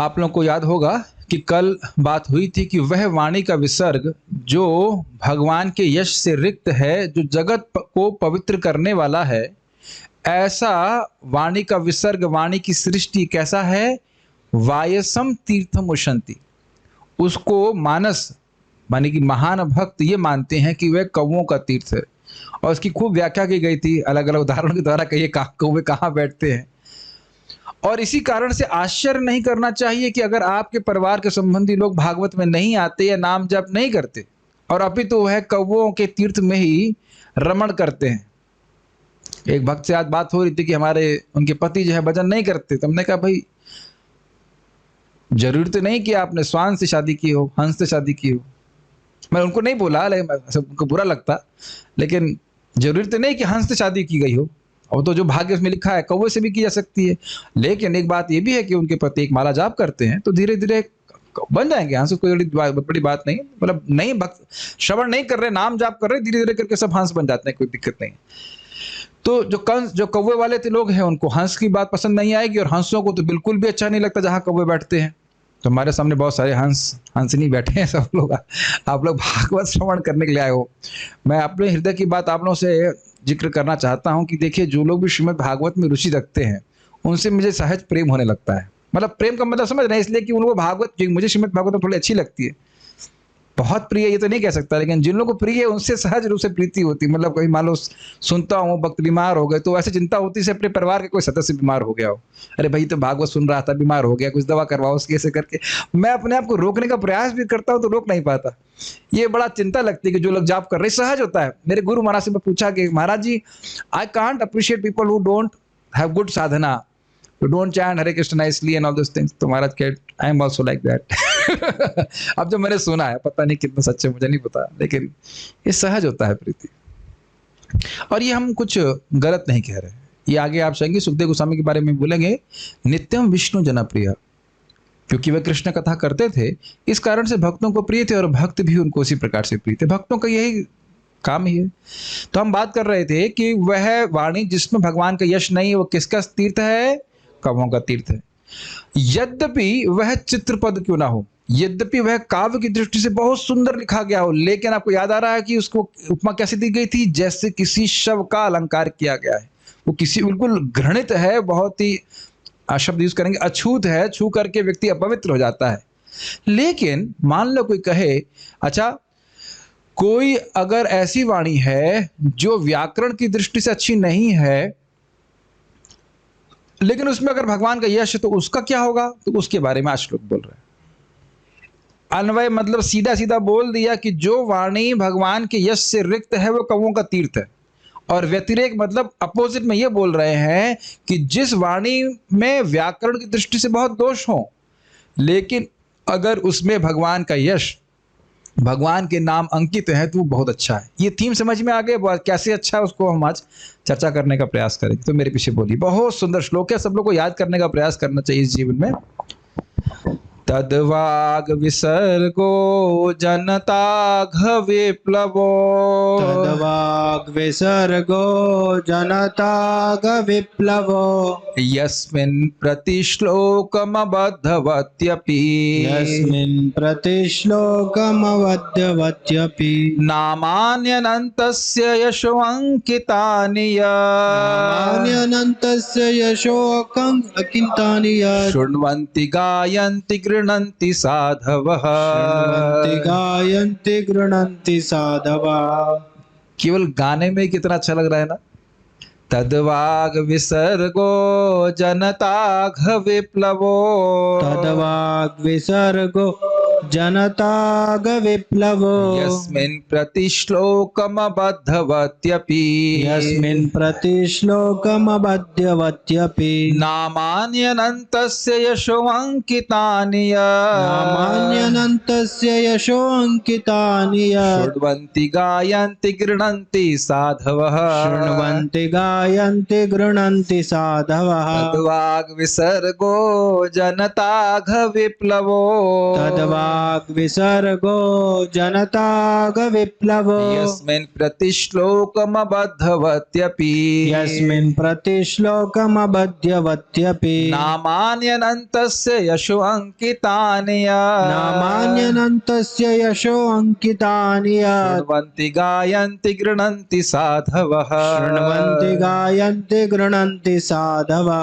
आप लोगों को याद होगा कि कल बात हुई थी कि वह वाणी का विसर्ग जो भगवान के यश से रिक्त है, जो जगत को पवित्र करने वाला है, ऐसा वाणी का विसर्ग, वाणी की सृष्टि कैसा है? वायसम तीर्थम उशंति। उसको मानस माने कि महान भक्त ये मानते हैं कि वह कौवों का तीर्थ है, और इसकी खूब व्याख्या की गई थी अलग अलग उदाहरणों के द्वारा। कहिए कौवे कहाँ बैठते हैं। और इसी कारण से आश्चर्य नहीं करना चाहिए कि अगर आपके परिवार के संबंधी लोग भागवत में नहीं आते या नाम जप नहीं करते, और अपितु वह कौवों के तीर्थ में ही रमण करते हैं। एक भक्त से आज बात हो रही थी कि हमारे उनके पति जो है भजन नहीं करते, तो हमने कहा भाई जरूरी तो नहीं कि आपने स्वान से शादी की हो, हंस से शादी की हो। मैं उनको नहीं बोला, लेकिन उनको बुरा लगता, लेकिन जरूरी तो नहीं कि हंस से शादी की गई हो, और तो जो भाग्य में लिखा है कौवे से भी की जा सकती है। लेकिन एक बात ये भी है कि उनके पति एक माला जाप करते हैं, तो धीरे धीरे बन जाएंगे हंस। कोई बड़ी बात नहीं, मतलब नहीं भक्त श्रवण नहीं कर रहे, नाम जाप कर रहे, धीरे धीरे करके सब हंस बन जाते हैं, कोई दिक्कत नहीं। तो जो कौवे वाले थे लोग हैं, उनको हंस की बात पसंद नहीं आएगी, और हंसों को तो बिल्कुल भी अच्छा नहीं लगता जहाँ कौवे बैठते हैं। तो हमारे सामने बहुत सारे हंसनी बैठे हैं सब लोग। आप लोग भागवत श्रवण करने के लिए आए हो। मैं अपने हृदय की बात आप लोगों से जिक्र करना चाहता हूँ कि देखिए, जो लोग भी श्रीमद् भागवत में रुचि रखते हैं, उनसे मुझे सहज प्रेम होने लगता है। मतलब प्रेम का मतलब समझ रहे हैं, इसलिए कि उनको भागवत, मुझे श्रीमद् भागवत थोड़ी अच्छी लगती है, बहुत प्रिय ये तो नहीं कह सकता, लेकिन जिन लोगों को प्रिय है उनसे सहज रूप से प्रीति होती। मतलब कहीं मान लो सुनता हूँ भक्त बीमार हो गए, तो ऐसे चिंता होती है अपने परिवार के कोई सदस्य बीमार हो गया हो, अरे भाई तो भागवत सुन रहा था, बीमार हो गया, कुछ दवा करवाओ उसकी, ऐसे करके मैं अपने आप को रोकने का प्रयास भी करता हूँ तो रोक नहीं पाता। ये बड़ा चिंता लगती है कि जो लोग जाप कर रहे, सहज होता है। मेरे गुरु महाराज से मैं पूछा कि Maharaj ji, I can't appreciate people who don't have good sadhana, who don't chant Hare Krishna nicely and all those things। तो महाराज के I am also like that। अब जो मैंने सुना है, पता नहीं कितना सच्चे, मुझे नहीं पता, लेकिन ये सहज होता है प्रीति। और ये हम कुछ गलत नहीं कह रहे। ये आगे आप चाहेंगे सुखदेव गोस्वामी के बारे में बोलेंगे, नित्यम विष्णु जनप्रिय, क्योंकि वे कृष्ण कथा करते थे, इस कारण से भक्तों को प्रिय थे, और भक्त भी उनको उसी प्रकार से प्रिय थे। भक्तों का यही काम ही है। तो हम बात कर रहे थे कि वह वाणी जिसमें भगवान का यश नहीं, वो किसका तीर्थ है? कौवों का तीर्थ है। यद्यपि वह चित्रपद क्यों ना हो, यद्यपि वह काव्य की दृष्टि से बहुत सुंदर लिखा गया हो, लेकिन आपको याद आ रहा है कि उसको उपमा कैसे दी गई थी? जैसे किसी शव का अलंकार किया गया है। वो किसी बिल्कुल घृणित है, बहुत ही शब्द यूज करेंगे, अछूत है, छू करके व्यक्ति अपवित्र हो जाता है। लेकिन मान लो कोई कहे, अच्छा कोई अगर ऐसी वाणी है जो व्याकरण की दृष्टि से अच्छी नहीं है, लेकिन उसमें अगर भगवान का यश है, तो उसका क्या होगा? तो उसके बारे में आज श्लोक बोल रहे हैं। अन्वय मतलब सीधा सीधा बोल दिया कि जो वाणी भगवान के यश से रिक्त है वो कौवों का तीर्थ है। और व्यतिरेक मतलब अपोजिट में ये बोल रहे हैं कि जिस वाणी में व्याकरण की दृष्टि से बहुत दोष हो, लेकिन अगर उसमें भगवान का यश, भगवान के नाम अंकित है, तो वो बहुत अच्छा है। ये थीम समझ में आ गए? कैसे अच्छा है उसको हम आज चर्चा करने का प्रयास करेंगे। तो मेरे पीछे बोलिए, बहुत सुंदर श्लोक है, सब लोग को याद करने का प्रयास करना चाहिए इस जीवन में। तद्वाग विसर्गो जनताघ विप्लवो, तद्वाग विसर्गो जनताघ विप्लवो, यस्मिन् प्रतिश्लोकमबद्धवत्यपि, यस्मिन् प्रतिश्लोकमवद्यवत्यपि, नामान्यनन्तस्य यशोऽङ्कितानि नामान्यनन्तस्य यशोऽङ्कितानि शृण्वन्ति गायन्ति गृह्णन्ति साधवः, शृण्वन्ति गायन्ति गृह्णन्ति साधवः। केवल गाने में कितना अच्छा लग रहा है ना। तद्वाग विसर्गो जनताघ विप्लवो, तद्वाग विसर्गो जनताघ विप्लवो, यस्मिन् प्रतिश्लोकमबद्धवत्यपि, यस्मिन् प्रतिश्लोकमबद्धवत्यपि, नामान्यनन्तस्य यशोऽङ्कितानि नामान्यनन्तस्य यशोऽङ्कितानि शृण्वन्ति गायन्ति गृह्णन्ति साधवः, शृण्वन्ति गायन्ति गृह्णन्ति साधवः। तद्वाग विसर्गो जनताघ विप्लवो, तद्वाग तद्वाग् विसर्गो जनताग विप्लवो यस्मिन् प्रतिश्लोकमबद्धवत्यपि यस्मिन् प्रतिश्लोकमबध्यवत्यपि नामान्यनन्तस्य यशो अंकितानि नामान्यनन्तस्य यशो अंकितानि शृण्वन्ति गायन्ति गृह्णन्ति साधवः। शृण्वन्ति गायन्ति गृह्णन्ति साधवा।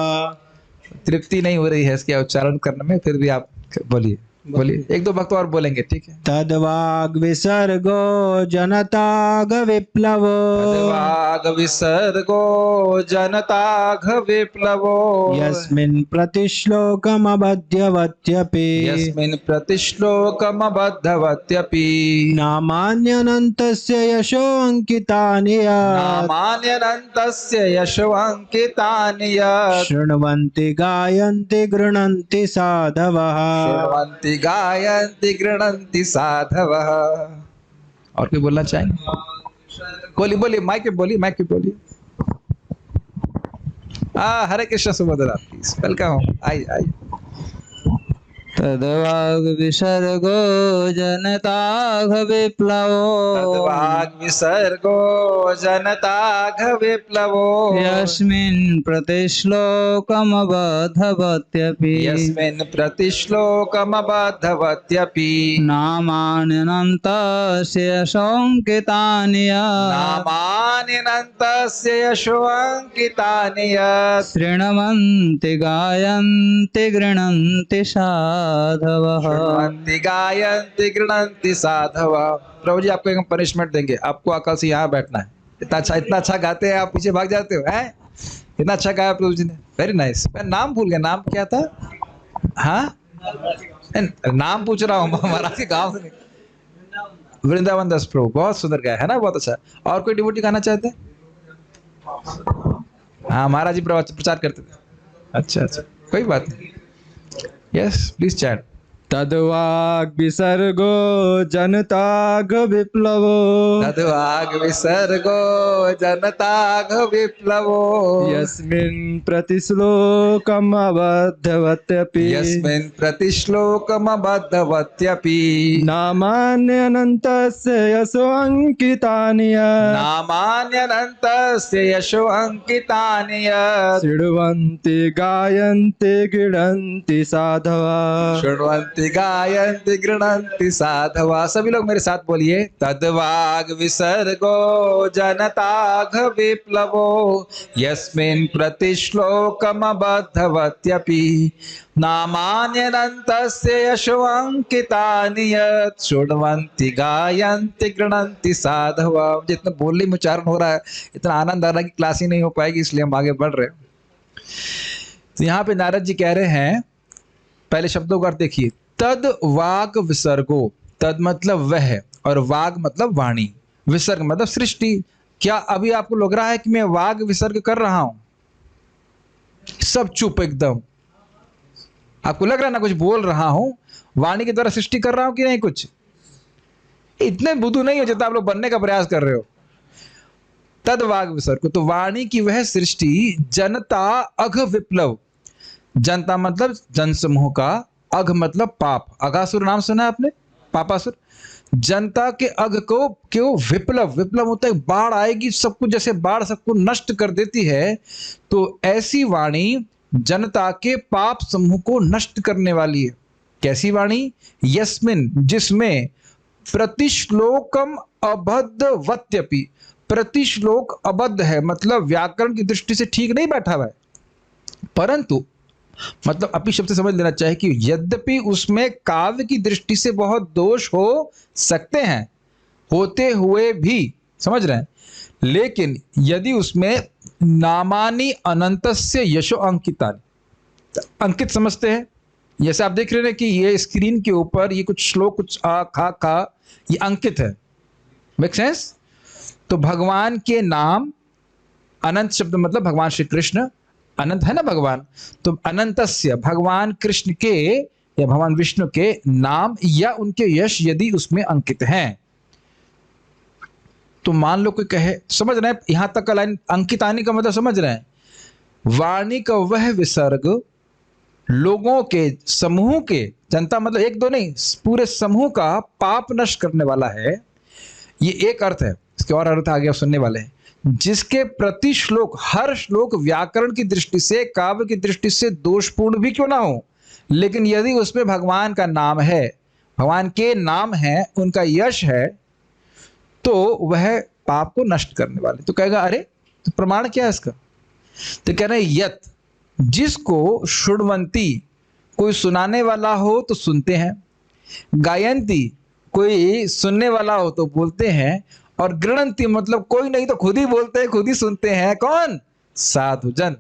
तृप्ति नहीं हो रही है इसके उच्चारण करने में, फिर भी आप बोलिए बोलिए, एक दो भक्त और बोलेंगे, ठीक है। तद्वाग् विसर्गो जनताग विप्लवो तद्वाग् विसर्गो जनताघ विप्लवो यस्मिन् प्रतिश्लोकमबध्यवत्यपि यस्मिन् प्रतिश्लोकमबद्धवत्यपि नामान्यनन्तस्य यशो अंकितानि नामान्यनन्तस्य यशो अंकितानि शृण्वन्ति गायन्ति गृह्णन्ति साधवः शृण्वन्ति गायन्ति गृह्णन्ति साधवः। और कोई बोलना चाहेंगे? बोलिए बोलिए, माइक पे बोलिए, माइक पे बोलिए। हरे कृष्ण सुभद्रा, प्लीज वेलकम, आइए आइए। तद्वाग् विसर्गो जनताघ विप्लवो तद्वाग् विसर्गो जनताघ विप्लवो यस्मिन् प्रतिश्लोकमबद्धवत्यपि यस्मिन् प्रतिश्लोकमबद्धवत्यपि नामान्यनन्तस्य यशोऽङ्कितानि नामान्यनन्तस्य यशो अंकितानि शृण्वन्ति गायन्ति गृह्णन्ति साधवः। शृण्वन्ति गायन्ति गृह्णन्ति साधवः। प्रभु जी आपको एक पनिशमेंट देंगे, आपको अकल से यहाँ बैठना है। इतना अच्छा गाते हैं, आप पीछे भाग जाते हो, हैं? इतना अच्छा गाया प्रभु जी ने, वेरी नाइस। मैं नाम भूल गया, नाम क्या था? हाँ, नाम पूछ रहा हूँ महाराज के गाँव से। वृंदावन दास प्रभु, बहुत सुंदर गाया है ना, बहुत अच्छा। और कोई डिवोटी गाना चाहते हैं? हाँ, महाराज जी प्रचार करते थे। अच्छा अच्छा, कोई बात नहीं। Yes please chant. तद्वाग् विसर्गो जनताग विप्लवो तद्वाग् विसर्गो जनताघ विप्लवो यस्मिन् प्रतिश्लोकमबद्धवत्यपि यस्मिन् प्रतिश्लोकमबद्धवत्यपि नामान्यनन्तस्य यशो अंकितानि नामान्यनन्तस्य यशो अंकितानि शृण्वन्ति गायन्ति गृह्णन्ति साधवा शृण्वन्ति गायन्ति गृह्णन्ति साधवा। सभी लोग मेरे साथ बोलिए, तद्वाग् विसर्गो जनताघ विप्लवो यस्मिन् प्रतिश्लोकमबद्धवत्यपि नामान्यनन्तस्य यशो अंकितानि शृण्वन्ति गायन्ति गृह्णन्ति साधवा। जितना बोलने में उच्चारण हो रहा है, इतना आनंद आ रहा है कि क्लास ही नहीं हो पाएगी, इसलिए हम आगे बढ़ रहे हैं। तो यहाँ पे नारद जी कह रहे हैं, पहले शब्दों का अर्थ देखिए। तद वाग विसर्गो, तद मतलब वह और वाग मतलब वाणी, विसर्ग मतलब सृष्टि। क्या अभी आपको लग रहा है कि मैं वाग विसर्ग कर रहा हूं? सब चुप एकदम। आपको लग रहा है ना कुछ बोल रहा हूं, वाणी के द्वारा सृष्टि कर रहा हूं कि नहीं? कुछ इतने बुद्धू नहीं हो जितना आप लोग बनने का प्रयास कर रहे हो। तद वाग विसर्ग, तो वाणी की वह सृष्टि जनता अघ विप्लव। जनता मतलब जनसमूह का, अघ मतलब पाप। अघासुर नाम सुना है आपने? पापासुर। जनता के अघ को क्यों विप्लव, विप्लव होता है बाढ़ आएगी, सब कुछ जैसे बाढ़ सबको नष्ट कर देती है, तो ऐसी वाणी जनता के पाप समूह को नष्ट करने वाली है। कैसी वाणी? यस्मिन, जिसमें प्रतिश्लोकम अबद्धवत्यपि, प्रतिश्लोक अबद्ध है मतलब व्याकरण की दृष्टि से ठीक नहीं बैठा हुआ है, परंतु मतलब अपनी शब्द से समझ लेना चाहिए कि यद्यपि उसमें काव्य की दृष्टि से बहुत दोष हो सकते हैं, होते हुए भी, समझ रहे हैं, लेकिन यदि उसमें नामानि अनंतस्य यशो अंकितानि, अंकित समझते हैं। जैसे आप देख रहे हैं कि ये स्क्रीन के ऊपर ये कुछ श्लोक, कुछ आ खा खा, ये अंकित है। Make sense? तो भगवान के नाम, अनंत शब्द मतलब भगवान श्री कृष्ण, अनंत है ना भगवान, तो अनंतस्य भगवान कृष्ण के या भगवान विष्णु के नाम या उनके यश यदि उसमें अंकित हैं, तो मान लो कोई कहे, समझ रहे हैं यहां तक का लाइन, अंकित आने का मतलब समझ रहे हैं, वाणी का वह विसर्ग लोगों के समूह के, जनता मतलब एक दो नहीं, पूरे समूह का पाप नष्ट करने वाला है। ये एक अर्थ है, इसके और अर्थ आगे आप सुनने वाले हैं। जिसके प्रति श्लोक, हर श्लोक व्याकरण की दृष्टि से, काव्य की दृष्टि से दोषपूर्ण भी क्यों ना हो, लेकिन यदि उसमें भगवान का नाम है, भगवान के नाम है, उनका यश है, तो वह पाप को नष्ट करने वाले। तो कहेगा अरे तो प्रमाण क्या है इसका? तो कह रहे हैं यत, जिसको शुण्वंती, कोई सुनाने वाला हो तो सुनते हैं, गायंती, कोई सुनने वाला हो तो बोलते हैं, और गृणंती मतलब कोई नहीं तो खुद ही बोलते हैं, खुद ही सुनते हैं। कौन? साधुजन,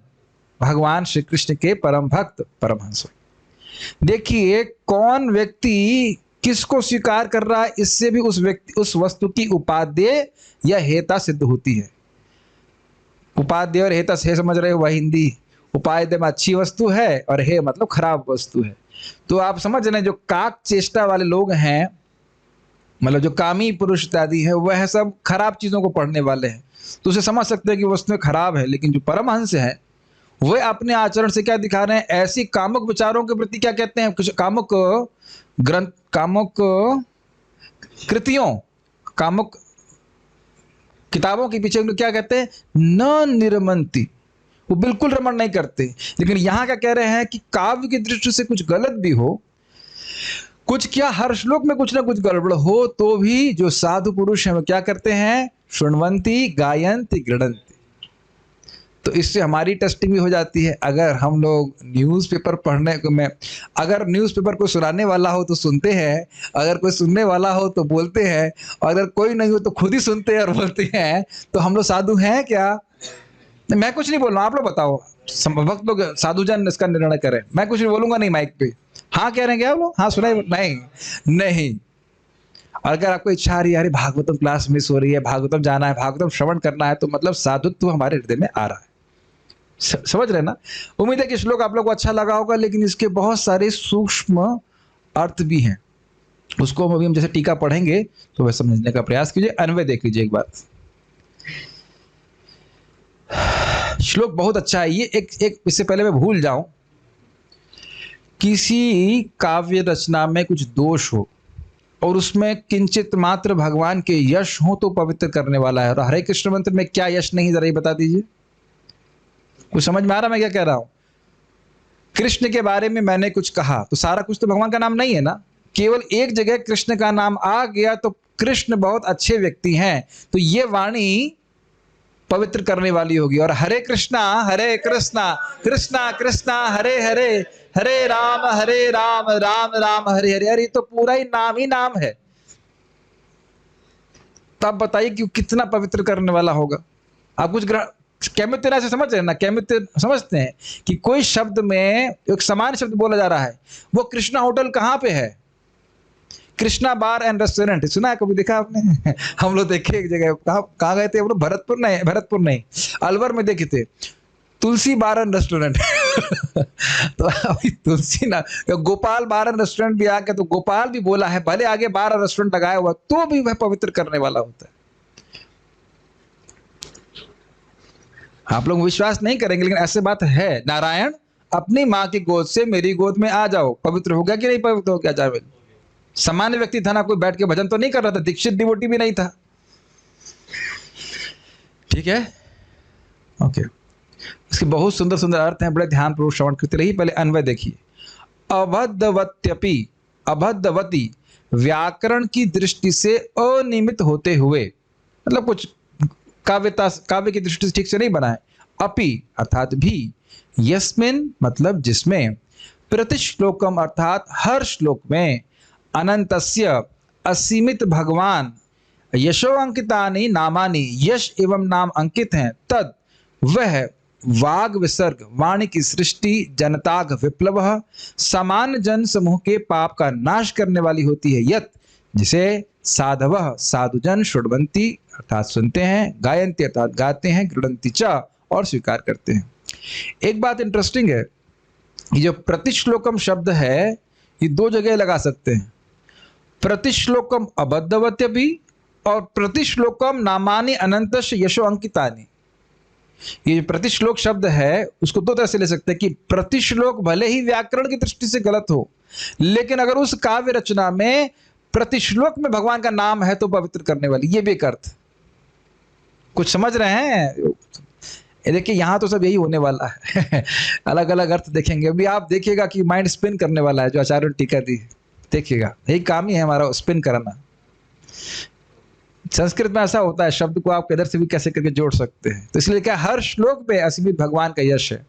भगवान श्री कृष्ण के परम भक्त परमहंस। देखिए कौन व्यक्ति किसको स्वीकार कर रहा है, इससे भी उस व्यक्ति, उस वस्तु की उपादेय या हेता सिद्ध होती है। उपादेय और हेता से समझ रहे हो, वह हिंदी। उपादेय में अच्छी वस्तु है और हे मतलब खराब वस्तु है। तो आप समझ रहे हैं जो काक चेष्टा वाले लोग हैं, मतलब जो कामी पुरुष इत्यादि है, वह सब खराब चीजों को पढ़ने वाले हैं। तो उसे समझ सकते हैं कि वस्तुएं खराब है, लेकिन जो परमहंस है वह अपने आचरण से क्या दिखा रहे हैं, ऐसी कामुक विचारों के प्रति क्या कहते हैं, कुछ कामुक ग्रंथ, कामुक कृतियों, कामुक किताबों के पीछे क्या कहते हैं, न निरमंती, वो बिल्कुल रमण नहीं करते। लेकिन यहां क्या कह रहे हैं कि काव्य की दृष्टि से कुछ गलत भी हो, कुछ क्या हर श्लोक में कुछ ना कुछ गड़बड़ हो, तो भी जो साधु पुरुष हैं वो क्या करते हैं, शुण्वंती, गायंती, गृणंती। तो इससे हमारी टेस्टिंग भी हो जाती है। अगर हम लोग न्यूज़पेपर पढ़ने में, अगर न्यूज़पेपर को सुनाने वाला हो तो सुनते हैं, अगर कोई सुनने वाला हो तो बोलते हैं, और अगर कोई नहीं हो तो खुद ही सुनते हैं और बोलते हैं, तो हम लोग साधु हैं क्या? मैं कुछ नहीं बोल रहा, आप लोग बताओ, भक्त लोग साधुजन इसका निर्णय करें। मैं कुछ नहीं बोलूंगा, नहीं माइक पे। हाँ कह रहे हैं क्या आप लोग? हाँ सुनाई? नहीं नहीं। अगर आपको इच्छा आ रही है, अरे भागवतम क्लास मिस हो रही है, भागवतम जाना है, भागवतम श्रवण करना है, तो मतलब साधुत्व हमारे हृदय में आ रहा है। समझ रहे ना? उम्मीद है कि श्लोक आप लोग को अच्छा लगा होगा, लेकिन इसके बहुत सारे सूक्ष्म अर्थ भी हैं। उसको अभी हम जैसे टीका पढ़ेंगे तो वह समझने का प्रयास कीजिए। अन्वय देख लीजिए एक बार। श्लोक बहुत अच्छा है ये। एक इससे पहले मैं भूल जाऊं, किसी काव्य रचना में कुछ दोष हो और उसमें किंचित मात्र भगवान के यश हो तो पवित्र करने वाला है। और हरे कृष्ण मंत्र में क्या यश नहीं, जरा ये बता दीजिए। कुछ समझ में आ रहा मैं क्या कह रहा हूं? कृष्ण के बारे में मैंने कुछ कहा तो सारा कुछ तो भगवान का नाम नहीं है ना, केवल एक जगह कृष्ण का नाम आ गया तो कृष्ण बहुत अच्छे व्यक्ति हैं, तो ये वाणी पवित्र करने वाली होगी। और हरे कृष्णा कृष्णा कृष्णा हरे हरे, हरे राम राम राम हरे हरे। अरे तो पूरा ही नाम है। तब बताइए कि कितना पवित्र करने वाला होगा। आप कुछ कैमित्य से समझ रहे हैं ना? कैमित्य समझते हैं कि कोई शब्द में एक समान शब्द बोला जा रहा है। वो कृष्णा होटल कहाँ पे है? कृष्णा बार एंड रेस्टोरेंट सुना है कभी? देखा आपने? हम लोग देखे एक जगह, कहाँ गए थे हम लोग? भरतपुर नहीं, अलवर में देखे थे, तुलसी बार एंड रेस्टोरेंट। तो अभी तुलसी ना, गोपाल बार एंड रेस्टोरेंट भी आ गया, तो गोपाल भी बोला है, भले आगे बार एंड रेस्टोरेंट लगाया हुआ तो भी वह पवित्र करने वाला होता है। आप लोग विश्वास नहीं करेंगे, लेकिन ऐसे बात है। नारायण अपनी माँ की गोद से मेरी गोद में आ जाओ, पवित्र हो गया कि नहीं पवित्र हो गया? जावेद सामान्य व्यक्ति था ना, कोई बैठ के भजन तो नहीं कर रहा था, दीक्षित डिवोटी भी नहीं था। ठीक है, ओके। इसके बहुत सुंदर सुंदर अर्थ हैं, बड़े ध्यान पूर्वक श्रवण करते रहिए। पहले अन्वय देखिए। अभद्रवत्यपि, अभद्रवती, व्याकरण की दृष्टि से अनियमित होते हुए, मतलब कुछ काव्य की दृष्टि से ठीक से नहीं बना है। अपि अर्थात भी, यस्मिन मतलब जिसमें, प्रतिश्लोकम अर्थात हर श्लोक में, अनंतस्य असीमित भगवान, यशो अंकितानि नामानि, यश एवं नाम अंकित हैं, तद वह वाग विसर्ग, वाणी की सृष्टि, जनताग विप्लव, सामान्य जन समूह के पाप का नाश करने वाली होती है। यत जिसे साधवः साधुजन शुण्वन्ति अर्थात सुनते हैं, गायन्ति अर्थात गाते हैं, गृणन्ति च और स्वीकार करते हैं। एक बात इंटरेस्टिंग है, ये जो प्रतिश्लोकम शब्द है ये दो जगह लगा सकते हैं। प्रतिश्लोकम अबद्धवत्य भी और प्रतिश्लोकम नामानि अनंतस्य यशो अंकितानि। ये जो प्रतिश्लोक शब्द है उसको दो तरह से ले सकते हैं कि प्रतिश्लोक भले ही व्याकरण की दृष्टि से गलत हो, लेकिन अगर उस काव्य रचना में प्रतिश्लोक में भगवान का नाम है तो पवित्र करने वाली, ये भी एक अर्थ। कुछ समझ रहे हैं? देखिए यहाँ तो सब यही होने वाला है अलग अलग अर्थ देखेंगे। अभी आप देखिएगा कि माइंड स्पिन करने वाला है, जो आचार्य ने टीका दी, देखिएगा यही काम ही है हमारा, स्पिन करना। संस्कृत में ऐसा होता है, शब्द को आप किधर से भी कैसे करके जोड़ सकते हैं। तो इसलिए क्या हर श्लोक पे असीमित भगवान का यश है।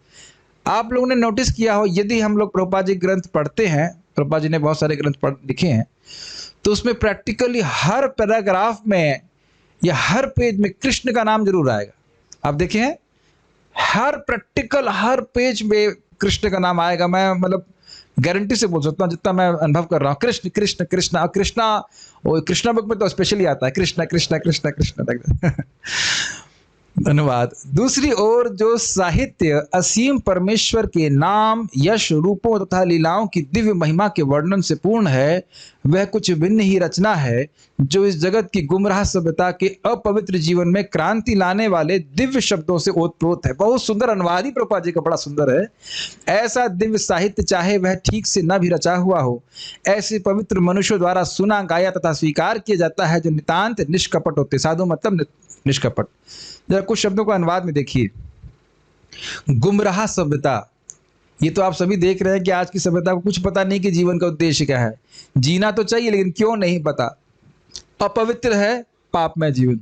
आप लोगों ने नोटिस किया हो, यदि हम लोग प्रभुपाद जी ग्रंथ पढ़ते हैं, प्रभुपाद जी ने बहुत सारे ग्रंथ लिखे हैं, तो उसमें प्रैक्टिकली हर पैराग्राफ में या हर पेज में कृष्ण का नाम जरूर आएगा। आप देखें हर पेज में कृष्ण का नाम आएगा। मैं मतलब गारंटी से बोल सकता हूँ, जितना मैं अनुभव कर रहा हूँ, कृष्ण कृष्ण कृष्ण कृष्णा, वो कृष्णा बुक में तो स्पेशली आता है कृष्णा कृष्णा कृष्णा कृष्णा धन्यवाद। दूसरी ओर जो साहित्य असीम परमेश्वर के नाम, यश, रूपों तथा लीलाओं की दिव्य महिमा के वर्णन से पूर्ण है, वह कुछ भिन्न ही रचना है जो इस जगत की गुमराह सभ्यता के अपवित्र जीवन में क्रांति लाने वाले दिव्य शब्दों से ओतप्रोत है। बहुत सुंदर अनुवाद ही प्रभुपाद जी का बड़ा सुंदर है। ऐसा दिव्य साहित्य, चाहे वह ठीक से न भी रचा हुआ हो, ऐसे पवित्र मनुष्यों द्वारा सुना, गाया तथा स्वीकार किया जाता है, जो नितांत निष्कपट होते। साधु मतलब निष्कपट। जरा कुछ शब्दों को अनुवाद में देखिए। गुमराह सभ्यता, ये तो आप सभी देख रहे हैं कि आज की सभ्यता को कुछ पता नहीं कि जीवन का उद्देश्य क्या है। जीना तो चाहिए लेकिन क्यों नहीं पता। अपवित्र है, पापमय जीवन।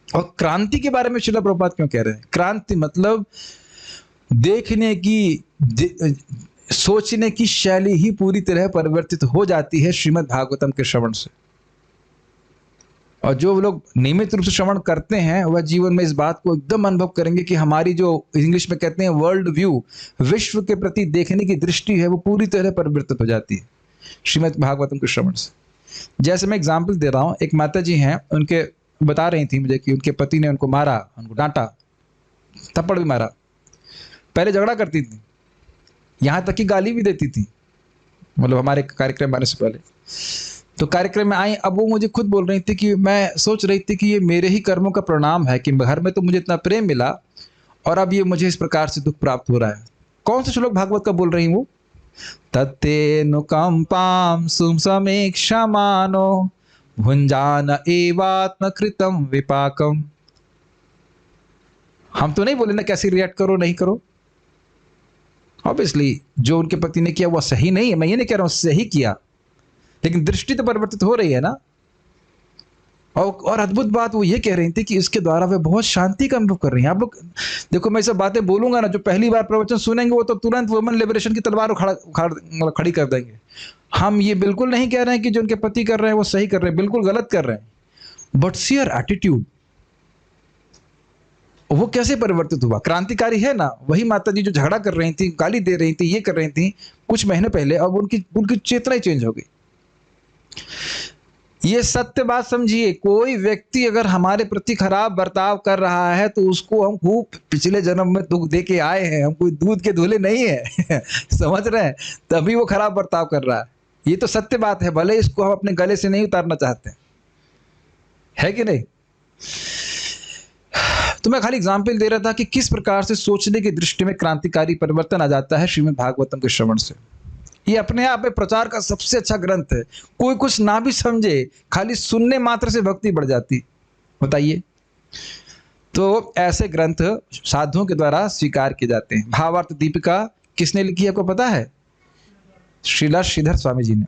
और क्रांति के बारे में श्रील प्रभुपाद क्यों कह रहे हैं? क्रांति मतलब देखने की, सोचने की शैली ही पूरी तरह परिवर्तित हो जाती है श्रीमद् भागवतम के श्रवण से। और जो लोग नियमित रूप से श्रवण करते हैं वह जीवन में इस बात को एकदम अनुभव करेंगे कि हमारी जो इंग्लिश में कहते हैं वर्ल्ड व्यू, विश्व के प्रति देखने की दृष्टि है, वो पूरी तरह परिवर्तित हो जाती है श्रीमद् भागवतम के श्रवण से। जैसे मैं एग्जाम्पल दे रहा हूँ, एक माता जी हैं, उनके बता रही थी मुझे कि उनके पति ने उनको मारा, उनको डांटा, थप्पड़ भी मारा। पहले झगड़ा करती थी, यहाँ तक कि गाली भी देती थी, मतलब हमारे कार्यक्रम आने से पहले। तो कार्यक्रम में आई, अब वो मुझे खुद बोल रही थी कि मैं सोच रही थी कि ये मेरे ही कर्मों का परिणाम है कि घर में तो मुझे इतना प्रेम मिला और अब ये मुझे इस प्रकार से दुख प्राप्त हो रहा है। कौन सा श्लोक भागवत का बोल रही वो? तत्तेनुकंपां सुसमीक्षमानो भुंजान एवात्म कृतम विपाकम। हम तो नहीं बोले ना कैसे रिएक्ट करो, नहीं करो। ऑब्वियसली जो उनके पति ने किया वो सही नहीं है, मैं ये नहीं कह रहा हूं सही किया, लेकिन दृष्टि तो परिवर्तित हो रही है ना। और अद्भुत बात वो ये कह रही थी कि इसके द्वारा वे बहुत शांति का अनुभव कर रही हैं। आप लोग देखो, मैं सब बातें बोलूंगा ना, जो पहली बार प्रवचन सुनेंगे वो तो तुरंत वुमेन लिबरेशन की तलवार खड़ी कर देंगे। हम ये बिल्कुल नहीं कह रहे हैं कि जो उनके पति कर रहे हैं वो सही कर रहे हैं, बिल्कुल गलत कर रहे हैं, बट सियर एटीट्यूड वो कैसे परिवर्तित हुआ, क्रांतिकारी है ना। वही माता जी जो झगड़ा कर रही थी, गाली दे रही थी, ये कर रही थी कुछ महीने पहले, अब उनकी चेतना ही चेंज हो गई। ये सत्य बात समझिए, कोई व्यक्ति अगर हमारे प्रति खराब बर्ताव कर रहा है तो उसको हम खूब पिछले जन्म में दुख दे के आए हैं, हम कोई दूध के धुले नहीं है समझ रहे हैं, तभी वो खराब बर्ताव कर रहा है। ये तो सत्य बात है, भले इसको हम अपने गले से नहीं उतारना चाहते, है कि नहीं। तो मैं खाली एग्जाम्पल दे रहा था कि किस प्रकार से सोचने की दृष्टि में क्रांतिकारी परिवर्तन आ जाता है श्रीमद् भागवतम के श्रवण से। ये अपने आप में प्रचार का सबसे अच्छा ग्रंथ है। कोई कुछ ना भी समझे, खाली सुनने मात्र से भक्ति बढ़ जाती, बताइए। तो ऐसे ग्रंथ साधुओं के द्वारा स्वीकार किए जाते हैं। भावार्थ दीपिका किसने लिखी है, आपको पता है? श्रीला श्रीधर स्वामी जी ने।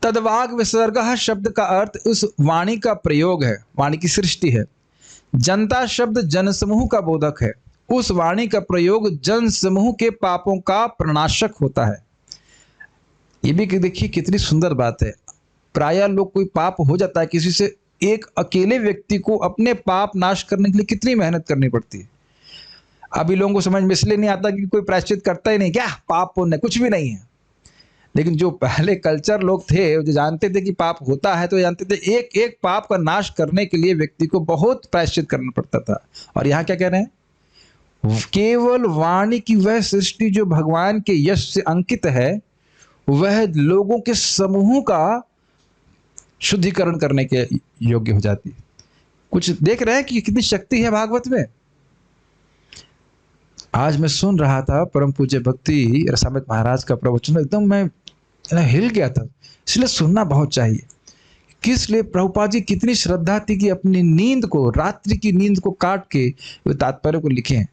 तद्वाग विसर्ग शब्द का अर्थ उस वाणी का प्रयोग है, वाणी की सृष्टि है। जनता शब्द जनसमूह का बोधक है, उस वाणी का प्रयोग जन समूह के पापों का प्रणाशक होता है। ये भी देखिए कितनी सुंदर बात है। प्रायः लोग कोई पाप हो जाता है किसी से, एक अकेले व्यक्ति को अपने पाप नाश करने के लिए कितनी मेहनत करनी पड़ती है। अभी लोगों को समझ में इसलिए नहीं आता कि कोई प्रायश्चित करता ही नहीं, क्या पाप पुण्य कुछ भी नहीं है। लेकिन जो पहले कल्चर लोग थे, जो जानते थे कि पाप होता है, तो जानते थे एक एक पाप का नाश करने के लिए व्यक्ति को बहुत प्रायश्चित करना पड़ता था। और यहाँ क्या कह रहे हैं? केवल वाणी की वह सृष्टि जो भगवान के यश से अंकित है, वह लोगों के समूह का शुद्धिकरण करने के योग्य हो जाती है। कुछ देख रहे हैं कि कितनी शक्ति है भागवत में। आज मैं सुन रहा था परम पूज्य भक्ति रसामृत महाराज का प्रवचन, एकदम मैं हिल गया था। इसलिए सुनना बहुत चाहिए। किस लिए प्रभुपाद जी कितनी श्रद्धा थी कि अपनी नींद को, रात्रि की नींद को काट के वे तात्पर्य को लिखे हैं।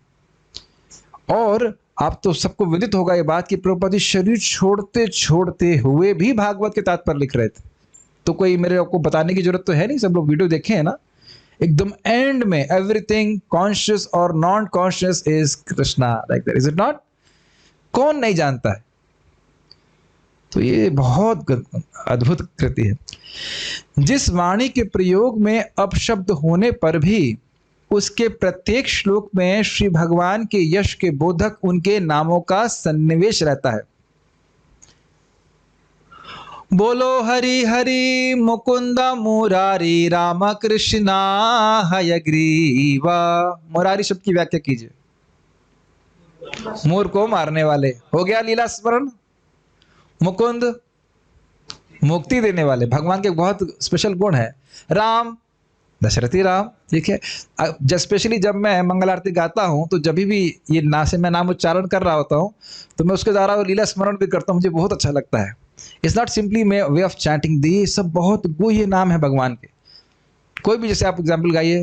और आप तो सबको विदित होगा ये बात कि प्रभुपाद जी शरीर छोड़ते छोड़ते हुए भी भागवत के तात्पर्य लिख रहे थे। तो कोई मेरे आपको बताने की जरूरत तो है नहीं, सब लोग वीडियो देखे हैं ना। एकदम एंड में एवरीथिंग कॉन्शियस और non conscious is Krishna, like that, is it not? कौन नहीं जानता है? तो ये बहुत अद्भुत कृति है। जिस वाणी के प्रयोग में अपशब्द होने पर भी उसके प्रत्येक श्लोक में श्री भगवान के यश के बोधक उनके नामों का सन्निवेश रहता है। बोलो हरि हरि मुकुंद मुरारी राम कृष्णा हयग्रीवा। मुरारी शब्द की व्याख्या कीजिए। मोर को मारने वाले, हो गया लीला स्मरण। मुकुंद, मुक्ति देने वाले, भगवान के बहुत स्पेशल गुण है। राम, दशरथी राम, ठीक है। स्पेशली जब मैं मंगल आरती गाता हूं तो जब भी ये मैं नाम उच्चारण कर रहा होता हूं तो मैं उसके द्वारा लीला स्मरण भी करता हूं, मुझे बहुत अच्छा लगता है। It's not simply way of chanting, ये सब बहुत गुह्य नाम है भगवान के। कोई भी, जैसे आप एग्जाम्पल गाइए,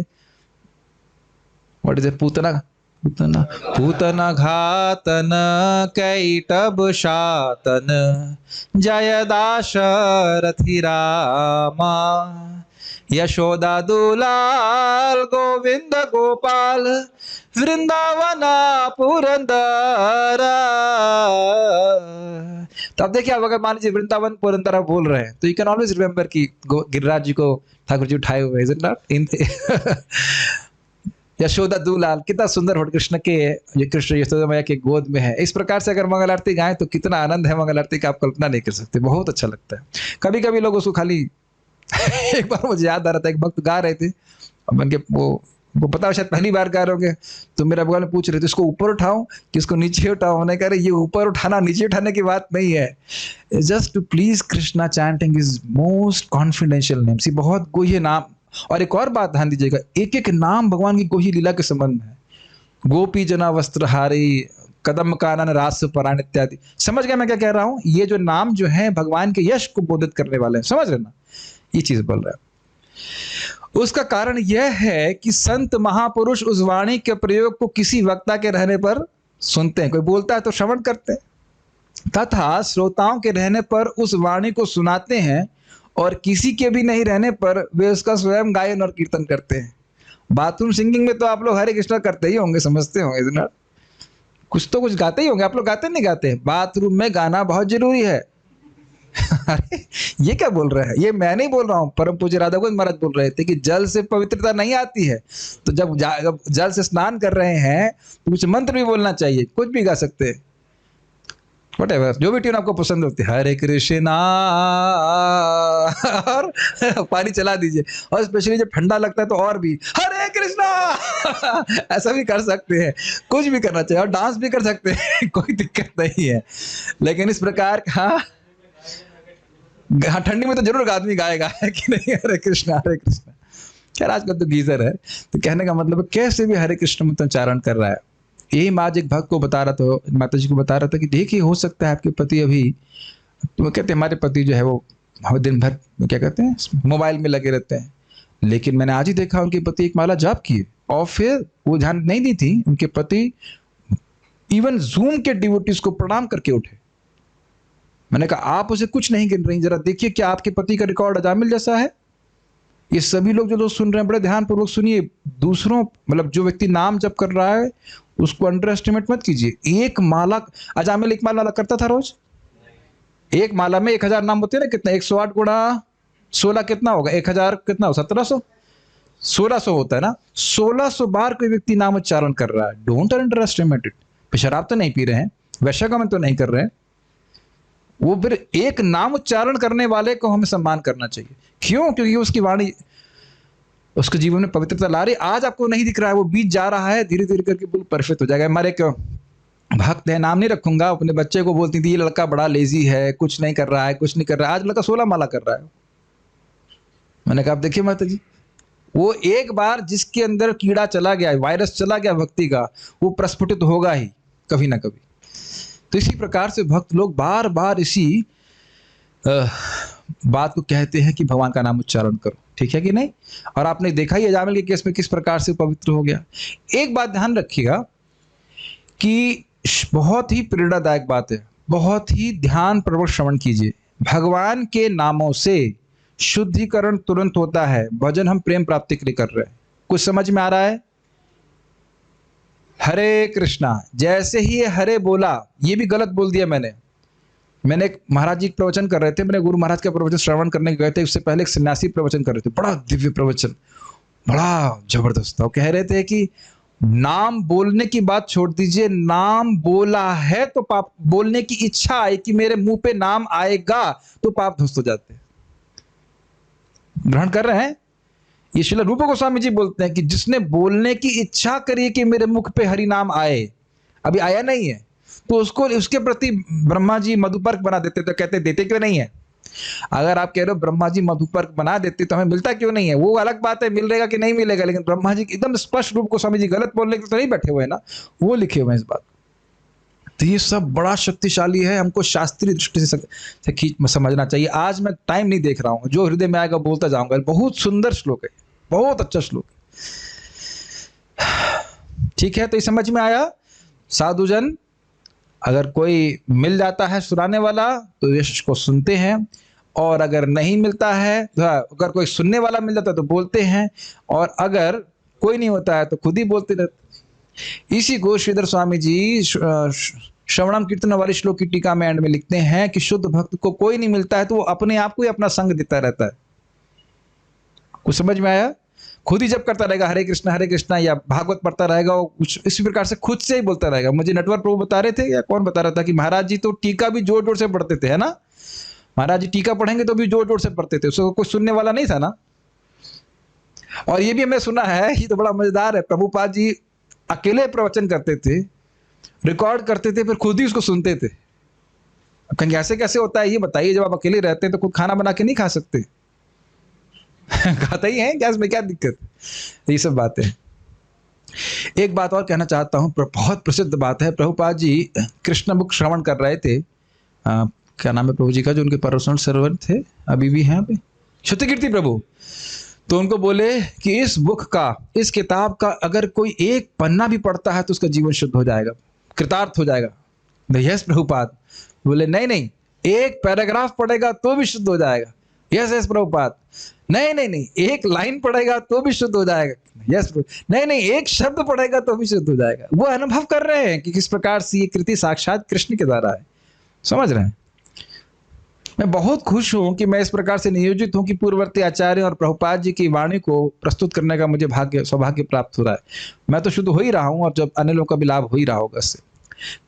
what is it, Putana Putana Putana घातन कैटब शातन जय दाशरथी रामा यशोदा दुलाल गोविंद गोपाल वृंदावना पुरंदरा। तो अब देखिए, आप अगर मान लीजिए वृंदावन पुरंदरा बोल रहे हैं तो यू कैन ऑलवेज रिमेंबर कि गिरिराज जी को ठाकुर जी उठाए हुए, इज इट नॉट? इन यशोदा दुलाल, कितना सुंदर फोटो कृष्ण के, ये कृष्ण यशोदा मैया के गोद में है। इस प्रकार से अगर मंगल आरती गाएं तो कितना आनंद है मंगल आरती का, आप कल्पना नहीं कर सकते। बहुत अच्छा लगता है। कभी कभी लोग उसको खाली एक बार मुझे याद आ रहा था, एक भक्त गा रहे थे, अब उनके वो पता शायद पहली बार गा रहे होंगे, तो मेरे बगल में पूछ रहे थे इसको ऊपर उठाऊं कि इसको नीचे उठाऊं। मैंने कहा ये ऊपर उठाना नीचे उठाने की बात नहीं है, just to please Krishna chanting is most confidential name. See बहुत गुह्य नाम। और एक और बात ध्यान दीजिएगा, एक एक नाम भगवान की गुह्य लीला के संबंध में है। गोपी जना वस्त्रहारी, कदम कानन रास पराण इत्यादि। समझ गए मैं क्या कह रहा हूं? ये जो नाम जो है भगवान के यश को बोधित करने वाले हैं, समझ रहे ना, ये चीज बोल रहा है। उसका कारण यह है कि संत महापुरुष उस वाणी के प्रयोग को किसी वक्ता के रहने पर सुनते हैं। कोई बोलता है तो श्रवण करते हैं, तथा श्रोताओं के रहने पर उस वाणी को सुनाते हैं, और किसी के भी नहीं रहने पर वे उसका स्वयं गायन और कीर्तन करते हैं। बाथरूम सिंगिंग में तो आप लोग हरे कृष्णा करते ही होंगे, समझते होंगे, इज नॉट? कुछ तो कुछ गाते ही होंगे आप लोग, गाते नहीं गाते? बाथरूम में गाना बहुत जरूरी है। अरे ये क्या बोल रहा है? ये मैं नहीं बोल रहा हूँ, परम पूज्य राधा गोविंद महाराज बोल रहे थे कि जल से पवित्रता नहीं आती है। तो जब जल से स्नान कर रहे हैं तो कुछ मंत्र भी बोलना चाहिए, कुछ भी गा सकते हैं, व्हाटएवर, जो भी ट्यून आपको पसंद होती है। हरे कृष्णा, और पानी चला दीजिए। और स्पेशली जब ठंडा लगता है तो और भी हरे कृष्णा ऐसा भी कर सकते हैं, कुछ भी करना चाहिए। और डांस भी कर सकते हैं, कोई दिक्कत नहीं है। लेकिन इस प्रकार हाँ, ठंडी में तो जरूर आदमी गाएगा कि नहीं, हरे कृष्णा हरे कृष्णा। खैर आजकल तो गीजर है, तो कहने का मतलब है कैसे भी हरे कृष्ण मंत्र उच्चारण कर रहा है। यही आज एक भक्त को बता रहा था, माता जी को बता रहा था कि देखिए हो सकता है आपके पति अभी, तो कहते हैं हमारे पति जो है वो हमें दिन भर क्या कहते हैं मोबाइल में लगे रहते हैं, लेकिन मैंने आज ही देखा उनके पति एक माला जाप किए, और फिर वो ध्यान नहीं दी थी, उनके पति इवन जूम के डिवोटीज को प्रणाम करके उठे। मैंने कहा आप उसे कुछ नहीं गिन रही, जरा देखिए क्या आपके पति का रिकॉर्ड अजामिल जैसा है। ये सभी लोग जो लोग सुन रहे हैं बड़े ध्यान पूर्वक सुनिए। दूसरों मतलब जो व्यक्ति नाम जप कर रहा है उसको अंडर एस्टिमेट मत कीजिए। एक माला, अजामिल एक माला करता था रोज, एक माला में 1000 नाम होते हैं ना, कितना 108 गुणा 16 कितना होगा, 1000 कितना हो 1700 1600 होता है ना। 1600 बार कोई व्यक्ति नाम उच्चारण कर रहा है। Don't under estimate it. शराब तो नहीं पी रहे हैं, वैश्यगमन तो नहीं कर रहे हैं, वो फिर एक नाम उच्चारण करने वाले को हमें सम्मान करना चाहिए। क्यों? क्योंकि उसकी वाणी उसके जीवन में पवित्रता ला रही। आज आपको नहीं दिख रहा है, वो बीत जा रहा है, धीरे धीरे करके बिल्कुल परफेक्ट हो जाएगा। हमारे क्यों भक्त है, नाम नहीं रखूंगा, अपने बच्चे को बोलती थी ये लड़का बड़ा लेजी है, कुछ नहीं कर रहा है, कुछ नहीं कर रहा है। आज लड़का 16 माला कर रहा है। मैंने कहा आप देखिए माता जी, वो एक बार जिसके अंदर कीड़ा चला गया, वायरस चला गया भक्ति का, वो प्रस्फुटित होगा ही कभी ना कभी। तो इसी प्रकार से भक्त लोग बार बार इसी बात को कहते हैं कि भगवान का नाम उच्चारण करो, ठीक है कि नहीं। और आपने देखा ही अजामिल के केस में किस प्रकार से पवित्र हो गया। एक बात ध्यान रखिएगा कि बहुत ही प्रेरणादायक बात है, बहुत ही ध्यान पूर्वक श्रवण कीजिए। भगवान के नामों से शुद्धिकरण तुरंत होता है। भजन हम प्रेम प्राप्ति के लिए कर रहे हैं। कुछ समझ में आ रहा है? हरे कृष्णा, जैसे ही ये हरे बोला, ये भी गलत बोल दिया मैंने एक महाराज जी प्रवचन कर रहे थे, मैंने गुरु महाराज का प्रवचन श्रवण करने गए थे, उससे पहले एक सन्यासी प्रवचन कर रहे थे, बड़ा दिव्य प्रवचन, बड़ा जबरदस्त था। वो कह रहे थे कि नाम बोलने की बात छोड़ दीजिए, नाम बोला है तो पाप, बोलने की इच्छा आई कि मेरे मुंह पे नाम आएगा तो पाप ध्वस्त हो जाते हैं। ग्रहण कर रहे हैं? ये श्रील रूप गोस्वामी जी बोलते हैं कि जिसने बोलने की इच्छा करी कि मेरे मुख पे हरि नाम आए, अभी आया नहीं है, तो उसको उसके प्रति ब्रह्मा जी मधुपर्क बना देते। तो कहते देते क्यों नहीं है? अगर आप कह रहे हो ब्रह्मा जी मधुपर्क बना देते तो हमें मिलता क्यों नहीं है, वो अलग बात है, मिलेगा कि नहीं मिलेगा। लेकिन ब्रह्मा जी एकदम स्पष्ट रूप गोस्वामी जी गलत बोलने के तो नहीं बैठे हुए हैं ना, वो लिखे हुए हैं इस बात। तो ये सब बड़ा शक्तिशाली है, हमको शास्त्रीय दृष्टि से खींच समझना चाहिए। आज मैं टाइम नहीं देख रहा हूँ, जो हृदय में आएगा बोलता जाऊंगा। बहुत सुंदर श्लोक है, बहुत अच्छा श्लोक है, ठीक है। तो ये समझ में आया? साधुजन, अगर कोई मिल जाता है सुनाने वाला तो यश को सुनते हैं, और अगर नहीं मिलता है, अगर कोई सुनने वाला मिल जाता है तो बोलते हैं, और अगर कोई नहीं होता है तो खुद ही बोलते रहते। इसी को श्रीधर स्वामी जी श्रवणम कीर्तन वाली श्लोक की टीका में एंड में लिखते हैं कि शुद्ध भक्त को कोई नहीं मिलता है तो वो अपने आप को ही अपना संग देता रहता है। कुछ समझ में आया? खुद ही जब करता रहेगा हरे कृष्णा, या भागवत पढ़ता रहेगा, वो कुछ इसी प्रकार से खुद से ही बोलता रहेगा। मुझे नटवर प्रभु बता रहे थे, या कौन बता रहा था, कि महाराज जी तो टीका भी जोर जोर से पढ़ते थे, है ना। महाराज जी टीका पढ़ेंगे तो भी जोर जोर से पढ़ते थे, उसको कोई सुनने वाला नहीं था ना। और ये भी हमने सुना है, ये तो बड़ा मजेदार है, प्रभुपाद जी अकेले प्रवचन करते थे, रिकॉर्ड करते थे, फिर खुद ही उसको सुनते थे। कहीं ऐसे कैसे होता है ये बताइए? जब आप अकेले रहते हैं तो खुद खाना बना के नहीं खा सकते? खाता ही है, गैस में क्या दिक्कत? ये सब बातें। एक बात और कहना चाहता हूँ, बहुत प्रसिद्ध बात है। प्रभुपाद जी कृष्ण बुक श्रवण कर रहे थे, क्या नाम है प्रभु जी का, जो उनके पर्सनल सर्वेंट थे, अभी भी हैं पे, श्रुतिकीर्ति प्रभु। तो उनको बोले कि इस बुक का, इस किताब का अगर कोई एक पन्ना भी पढ़ता है तो उसका जीवन शुद्ध हो जाएगा, कृतार्थ हो जाएगा। यस प्रभुपाद। बोले नहीं नहीं, एक पैराग्राफ पढ़ेगा तो भी शुद्ध हो जाएगा। Yes yes Prabhupada. नहीं नहीं नहीं, एक लाइन पढ़ेगा तो भी शुद्ध हो जाएगा। यस नहीं नहीं, एक शब्द पढ़ेगा तो भी शुद्ध हो जाएगा। वो अनुभव कर रहे हैं कि किस प्रकार से ये कृति साक्षात कृष्ण के द्वारा है। समझ रहे हैं? मैं बहुत खुश हूं कि मैं इस प्रकार से नियोजित हूं कि पूर्ववर्ती आचार्य और प्रभुपाद जी की वाणी को प्रस्तुत करने का मुझे सौभाग्य प्राप्त हो रहा है। मैं तो शुद्ध हो ही रहा हूं, और जब अन्य लोगों का भी लाभ हो ही रहा होगा इससे।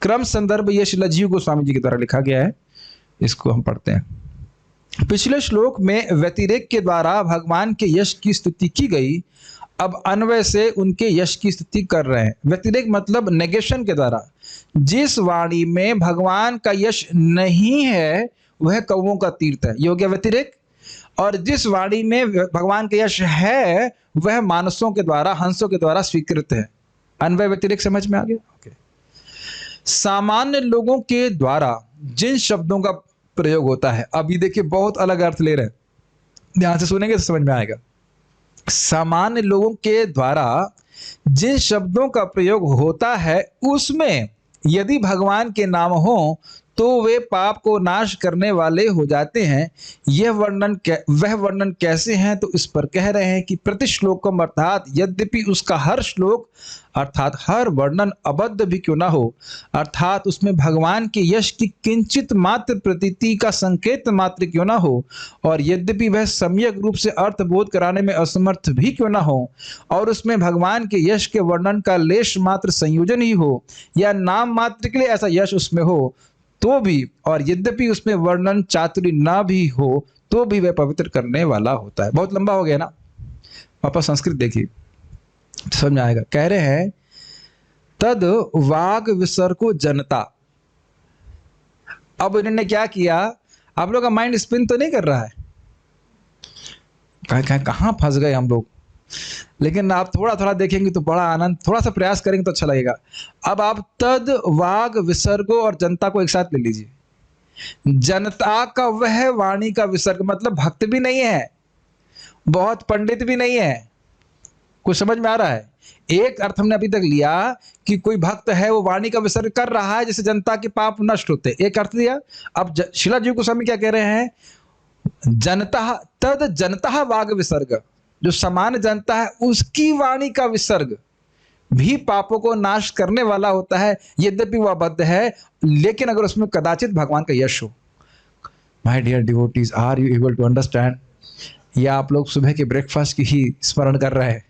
क्रम संदर्भ ये श्रील जीव गोस्वामी जी के द्वारा लिखा गया है, इसको हम पढ़ते हैं। पिछले श्लोक में व्यतिरेक के द्वारा भगवान के यश की स्तुति की गई, अब अन्वय से उनके यश की स्तुति कर रहे हैं। व्यतिरेक मतलब नेगेशन के द्वारा। जिस वाणी में भगवान का यश नहीं है वह कौवों का तीर्थ है, ये हो गया व्यतिरेक। और जिस वाणी में भगवान का यश है वह मानसों के द्वारा, हंसों के द्वारा स्वीकृत है। अन्वय व्यतिरेक समझ में आ गया? ओके। सामान्य लोगों के द्वारा जिन शब्दों का प्रयोग होता है, अब ये देखिए बहुत अलग अर्थ ले रहे हैं, ध्यान से सुनेंगे तो समझ में आएगा। सामान्य लोगों के द्वारा जिन शब्दों का प्रयोग होता है उसमें यदि भगवान के नाम हो तो वे पाप को नाश करने वाले हो जाते हैं। वह वर्णन कैसे हैं तो इस पर कह रहे हैं कि प्रति श्लोकम, अर्थात यद्यपि उसका हर श्लोक अर्थात हर वर्णन अबद्ध भी क्यों ना हो, अर्थात उसमें भगवान के यश की किंचित मात्र प्रतीति का संकेत मात्र क्यों ना हो, और यद्यपि वह सम्यक रूप से अर्थबोध कराने में असमर्थ भी क्यों ना हो, और उसमें भगवान के यश के वर्णन का लेश मात्र संयोजन ही हो, या नाम मात्र के लिए ऐसा यश उसमें हो तो भी, और यद्यपि उसमें वर्णन चातुरी ना भी हो तो भी वह पवित्र करने वाला होता है। बहुत लंबा हो गया ना, पापा संस्कृत देखिए समझ में आएगा। कह रहे हैं तद वाग विसर्को जनता। अब इन्होंने क्या किया, आप लोग का माइंड स्पिन तो नहीं कर रहा है? कहां फंस गए हम लोग? लेकिन आप थोड़ा थोड़ा देखेंगे तो बड़ा आनंद, थोड़ा सा प्रयास करेंगे तो अच्छा लगेगा। अब आप तद, वाग, विसर्गो और जनता को एक साथ ले लीजिए। जनता का वह वाणी का विसर्ग, मतलब भक्त भी नहीं है, बहुत पंडित भी नहीं है। कुछ समझ में आ रहा है? एक अर्थ हमने अभी तक लिया कि कोई भक्त है, वो वाणी का विसर्ग कर रहा है जिससे जनता के पाप नष्ट होते, एक अर्थ दिया। अब शिला जी गोस्वामी क्या कह रहे हैं? जनता तद जनता वाग विसर्ग, जो सामान्य जनता है उसकी वाणी का विसर्ग भी पापों को नाश करने वाला होता है, यद्यपि वह अबद्ध है, लेकिन अगर उसमें कदाचित भगवान का यश हो। My dear devotees, are you able to understand? या आप लोग सुबह के ब्रेकफास्ट की ही स्मरण कर रहे हैं?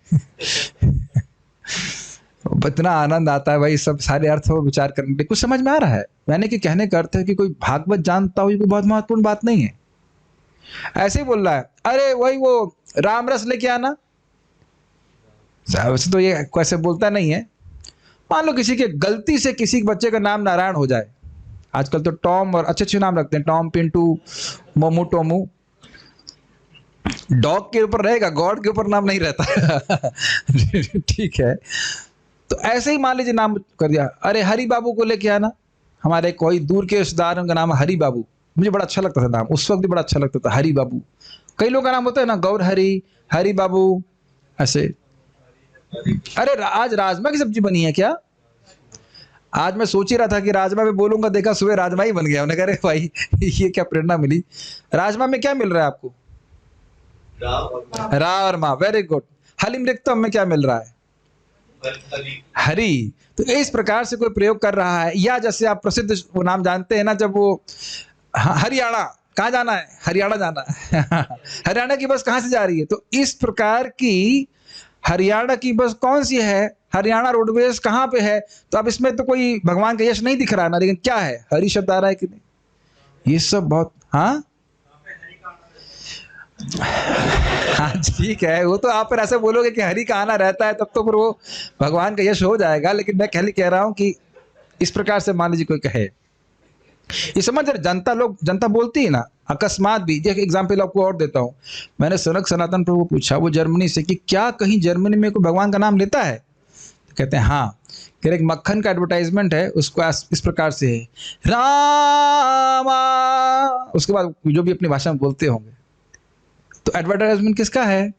इतना आनंद आता है भाई सब सारे अर्थ हो विचार करने में। कुछ समझ में आ रहा है? मैंने कि कहने का अर्थ है कि कोई भागवत जानता हो, ये कोई बहुत महत्वपूर्ण बात नहीं है। ऐसे ही बोल रहा है, अरे वही वो राम रस लेके आना, वैसे तो ये कैसे बोलता नहीं है। मान लो किसी के गलती से किसी बच्चे का नाम नारायण हो जाए, आजकल तो टॉम और अच्छे अच्छे नाम रखते हैं, टॉम, पिंटू, मोमू, टोमू। डॉग के ऊपर रहेगा, गॉड के ऊपर नाम नहीं रहता। ठीक है, तो ऐसे ही मान लीजिए नाम कर दिया, अरे हरि बाबू को लेके आना। हमारे कोई दूर के रिश्तेदार, उनका नाम हरि बाबू, मुझे बड़ा अच्छा लगता था नाम, उस वक्त भी बड़ा अच्छा लगता था हरि बाबू। कई लोगों का नाम होता है ना, गौर हरि, हरि बाबू, ऐसे। अरे आज राजमा की सब्जी बनी है क्या? आज मैं सोच ही रहा था कि राजमा में बोलूंगा, देखा सुबह राजमा ही बन गया। उन्हें कह रहे भाई ये क्या प्रेरणा मिली। राजमा में क्या मिल रहा है आपको? रा और माँ, वेरी गुड। हली मृतम में क्या मिल रहा है? हरि। तो इस प्रकार से कोई प्रयोग कर रहा है। या जैसे आप प्रसिद्ध वो नाम जानते हैं ना, जब वो हरियाणा, कहाँ जाना है? हरियाणा जाना है। हरियाणा की बस कहाँ से जा रही है? तो इस प्रकार की हरियाणा की बस कौन सी है? हरियाणा रोडवेज कहाँ पे है? तो अब इसमें तो कोई भगवान का यश नहीं दिख रहा ना, लेकिन क्या है? हरि शब्द आ रहा है कि नहीं? ये सब बहुत, हाँ हाँ ठीक है, वो तो आप फिर ऐसे बोलोगे कि हरि का आना रहता है, तब तो फिर वो भगवान का यश हो जाएगा। लेकिन मैं खाली कह रहा हूं कि इस प्रकार से मान लीजिए कोई कहे, ये समझ रहे, जनता लोग, जनता बोलती है ना अकस्मात भी। एक एग्जाम्पल आपको और देता हूं। मैंने सनक सनातन प्रभु को पूछा, वो जर्मनी से, कि क्या कहीं जर्मनी में कोई भगवान का नाम लेता है? कहते हैं हाँ। कह रहे एक मक्खन का एडवर्टाइजमेंट है, उसको इस प्रकार से है, रामा, उसके बाद जो भी अपनी भाषा में बोलते होंगे। तो एडवर्टाइजमेंट किसका है?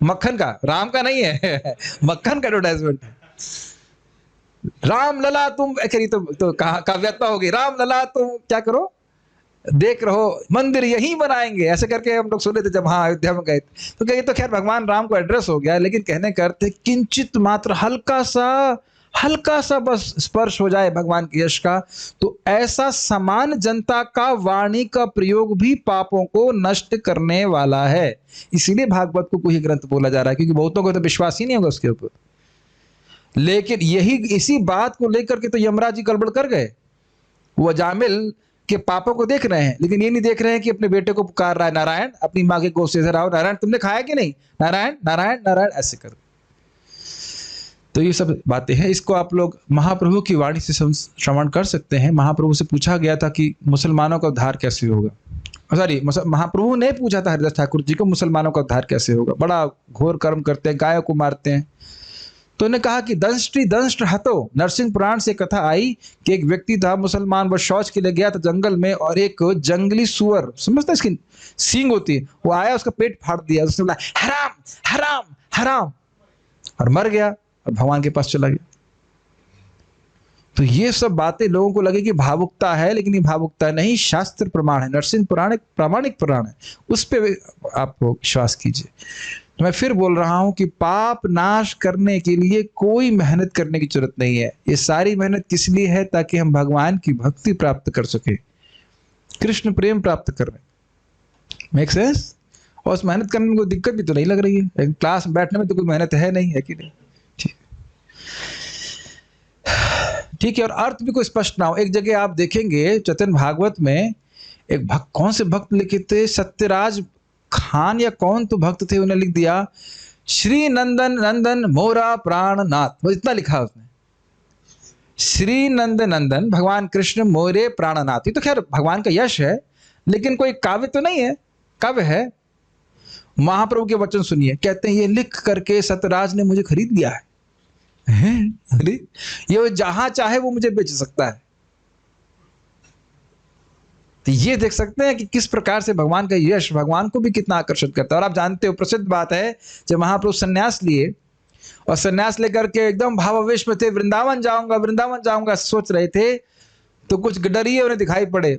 मक्खन का, राम का नहीं है। मक्खन का एडवर्टाइजमेंट है। राम लला तुम, तो काव्यता होगी, राम लला तुम क्या करो, देख रहो मंदिर यहीं बनाएंगे, ऐसे करके हम लोग सुने थे जब हाँ अयोध्या में गए थे। तो कहिए तो खैर भगवान राम को एड्रेस हो गया, लेकिन कहने का अर्थ है किंचित मात्र हल्का सा बस स्पर्श हो जाए भगवान के यश का, तो ऐसा समान जनता का वाणी का प्रयोग भी पापों को नष्ट करने वाला है। इसीलिए भागवत को कोई ग्रंथ बोला जा रहा है, क्योंकि बहुतों को तो विश्वास ही नहीं होगा उसके ऊपर। लेकिन इसी बात को लेकर के तो यमराज जी गड़बड़ कर गए। वो जामिल के पापों को देख रहे हैं, लेकिन ये नहीं देख रहे हैं कि अपने बेटे को पुकार रहा है, नारायण, अपनी माँ के गोद से आओ, नारायण तुमने खाया कि नहीं, नारायण नारायण नारायण, ऐसे कर। तो ये सब बातें हैं, इसको आप लोग महाप्रभु की वाणी से श्रवण कर सकते हैं। महाप्रभु से पूछा गया था कि मुसलमानों का उद्धार कैसे होगा। सॉरी, महाप्रभु ने पूछा था हरिदास ठाकुर जी को, मुसलमानों का उद्धार कैसे होगा, बड़ा घोर कर्म करते हैं, गायों को मारते हैं। तो उन्होंने कहा कि दंष्ट हतो, नरसिंह पुराण से कथा आई कि एक व्यक्ति था मुसलमान, वो शौच के लिए गया था जंगल में, और एक जंगली सुअर, समझते इसकी सींग होती है, वो आया, उसका पेट फाड़ दिया, उसने बोला हराम हराम हराम, और मर गया, और भगवान के पास चला गया। तो ये सब बातें लोगों को लगे कि भावुकता है, लेकिन ये भावुकता नहीं, शास्त्र प्रमाण है। नरसिंह पुराण एक प्रामाणिक पुराण है, उस पर आप विश्वास कीजिए। तो मैं फिर बोल रहा हूं कि पाप नाश करने के लिए कोई मेहनत करने की जरूरत नहीं है। ये सारी मेहनत किस लिए है? ताकि हम भगवान की भक्ति प्राप्त कर सके, कृष्ण प्रेम प्राप्त कर रहे। Make sense? और उस मेहनत करने में कोई दिक्कत भी तो नहीं लग रही है, क्लास में बैठने में तो कोई मेहनत है नहीं, है कि नहीं? ठीक है। और अर्थ भी कोई स्पष्ट ना हो। एक जगह आप देखेंगे चैतन्य भागवत में, एक भक्त, कौन से भक्त लिखे थे, सत्यराज खान या कौन तो भक्त थे, उन्हें लिख दिया श्री नंदन नंदन मोरा प्राणनाथ, बस इतना लिखा उसने, श्री नंदन नंदन भगवान कृष्ण मोरे प्राणनाथ। ये तो खैर भगवान का यश है, लेकिन कोई काव्य तो नहीं है, काव्य है। महाप्रभु के वचन सुनिए, कहते हैं ये लिख करके सतराज ने मुझे खरीद लिया है। अरे ये जहां चाहे वो मुझे बेच सकता है। तो ये देख सकते हैं कि किस प्रकार से भगवान का यश भगवान को भी कितना आकर्षित करता है। और आप जानते हो प्रसिद्ध बात है, जब महाप्रभु संन्यास लिए और संन्यास लेकर के एकदम भावावेश में थे, वृंदावन जाऊंगा सोच रहे थे, तो कुछ गडरिये उन्हें दिखाई पड़े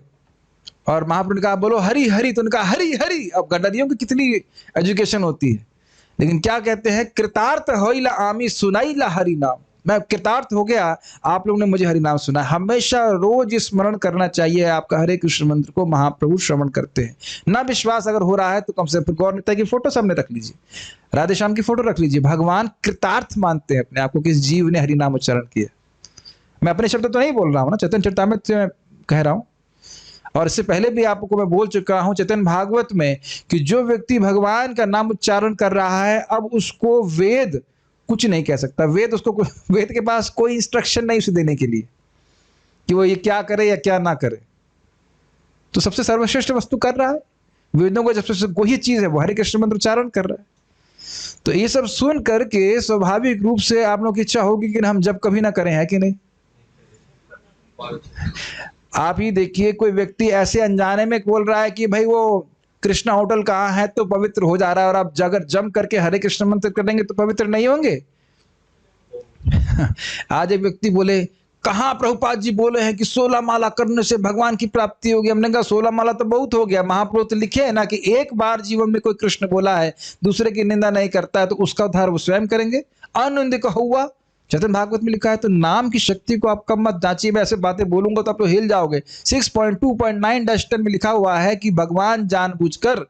और महाप्रभु ने कहा बोलो हरि हरि, तो उनका हरि हरि। अब गडरियों की कितनी एजुकेशन होती है, लेकिन क्या कहते हैं, कृतार्थ होइला आमी सुनाई ला हरि नाम। मैं कृतार्थ हो गया, आप लोगों ने मुझे हरि नाम सुना। हमेशा रोज स्मरण करना चाहिए आपका हरे कृष्ण मंत्र को, महाप्रभु श्रवण करते हैं। ना विश्वास अगर हो रहा है तो कम से कम गौरता की फोटो सामने रख लीजिए, राधे श्याम की फोटो रख लीजिए। भगवान कृतार्थ मानते हैं अपने आप को किस जीव ने हरि नाम उच्चारण किया। मैं अपने शब्द तो नहीं बोल रहा हूँ ना, चैतन्य चरितामृत से मैं कह रहा हूँ। और इससे पहले भी आपको मैं बोल चुका हूं चैतन्य भागवत में कि जो व्यक्ति भगवान का नाम उच्चारण कर रहा है, अब उसको वेद कुछ नहीं कह सकता। वेद के पास कोई इंस्ट्रक्शन नहीं उसे देने के लिए कि वो ये क्या करे या क्या ना करे। तो सबसे सर्वश्रेष्ठ वस्तु कर रहा है, वेदों का सबसे वही चीज है, वो हरे कृष्ण मंत्र उच्चारण कर रहा है। तो ये सब सुन करके स्वाभाविक रूप से आप लोग की इच्छा होगी कि हम जब कभी ना करें, है कि नहीं। आप ही देखिए, कोई व्यक्ति ऐसे अनजाने में बोल रहा है कि भाई वो कृष्णा होटल कहाँ है तो पवित्र हो जा रहा है, और आप अगर जम करके हरे कृष्ण मंत्र करेंगे तो पवित्र नहीं होंगे। आज एक व्यक्ति बोले, कहाँ प्रभुपाद जी बोले हैं कि 16 माला करने से भगवान की प्राप्ति होगी। हमने कहा 16 माला तो बहुत हो गया, महाप्रभु तो लिखे है ना कि एक बार जीवन में कोई कृष्ण बोला है, दूसरे की निंदा नहीं करता है, तो उसका उद्धार वो स्वयं करेंगे। अनिंदिक हुआ, चैतन्य भागवत में लिखा है। तो नाम की शक्ति को आप कब मत जांचिए। मैं ऐसे बातें बोलूंगा तो आप तो हिल जाओगे। 6.2.9-10 में लिखा हुआ है कि भगवान जानबूझकर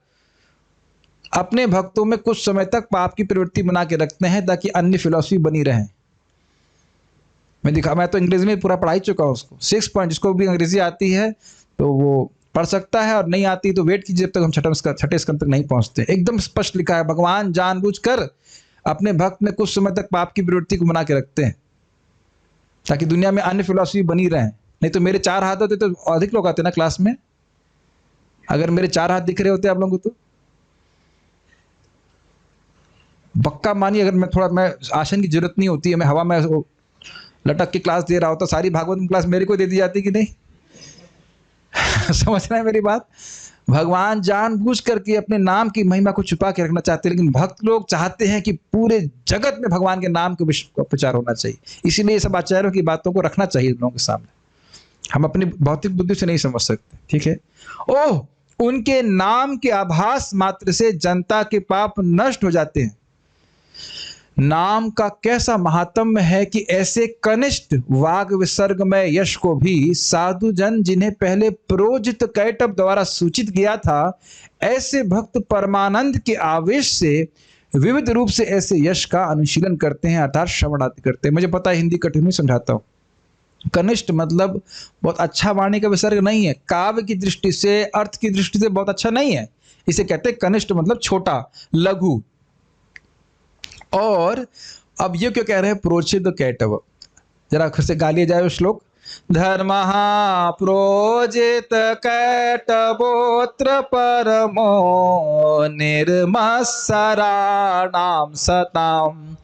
अपने भक्तों में कुछ समय तक पाप की प्रवृत्ति बना के रखते हैं ताकि अन्य फिलॉसफी बनी रहे। मैं तो अंग्रेजी में पूरा पढ़ा ही चुका हूं उसको। 6 पॉइंट, जिसको भी अंग्रेजी आती है तो वो पढ़ सकता है, और नहीं आती तो वेट कीजिए जब तक हम छठे स्कंद तक नहीं पहुंचते। एकदम स्पष्ट लिखा है, भगवान जानबूझकर अपने भक्त में कुछ समय तक पाप की प्रवृत्ति को बना के रखते हैं ताकि दुनिया में अन्य फिलॉसफी बनी रहे। नहीं तो मेरे 4 हाथ होते तो अधिक लोग आते ना क्लास में। अगर मेरे 4 हाथ दिख रहे होते आप लोगों को तो पक्का मानिए, अगर मैं आसन की जरूरत नहीं होती है, मैं हवा में लटक के क्लास दे रहा होता, सारी भागवत क्लास मेरे को दे दी जाती कि नहीं। समझ रहे हैं मेरी बात। भगवान जानबूझ करके अपने नाम की महिमा को छुपा के रखना चाहते हैं, लेकिन भक्त लोग चाहते हैं कि पूरे जगत में भगवान के नाम के विश्व का प्रचार होना चाहिए। इसीलिए सब आचार्यों की बातों को रखना चाहिए लोगों के सामने। हम अपनी भौतिक बुद्धि से नहीं समझ सकते, ठीक है। ओह, उनके नाम के आभास मात्र से जनता के पाप नष्ट हो जाते हैं। नाम का कैसा महात्म्य है कि ऐसे कनिष्ठ वाग विसर्ग में यश को भी साधु जन, जिन्हें पहले प्रोजित कैटभ द्वारा सूचित किया था, ऐसे भक्त परमानंद के आवेश से विविध रूप से ऐसे यश का अनुशीलन करते हैं, अर्थात श्रवण आदि करते हैं। मुझे पता है हिंदी कठिन में समझाता हूं। कनिष्ठ मतलब बहुत अच्छा वाणी का विसर्ग नहीं है, काव्य की दृष्टि से, अर्थ की दृष्टि से बहुत अच्छा नहीं है। इसे कहते हैं कनिष्ठ मतलब छोटा, लघु। और अब ये क्यों कह रहे हैं प्रोचित कैटभ, जरा फिर से गा लिया जाए श्लोक। धर्मः प्रोजित कैटभोत्र परमो निर्मत्सराणां सतां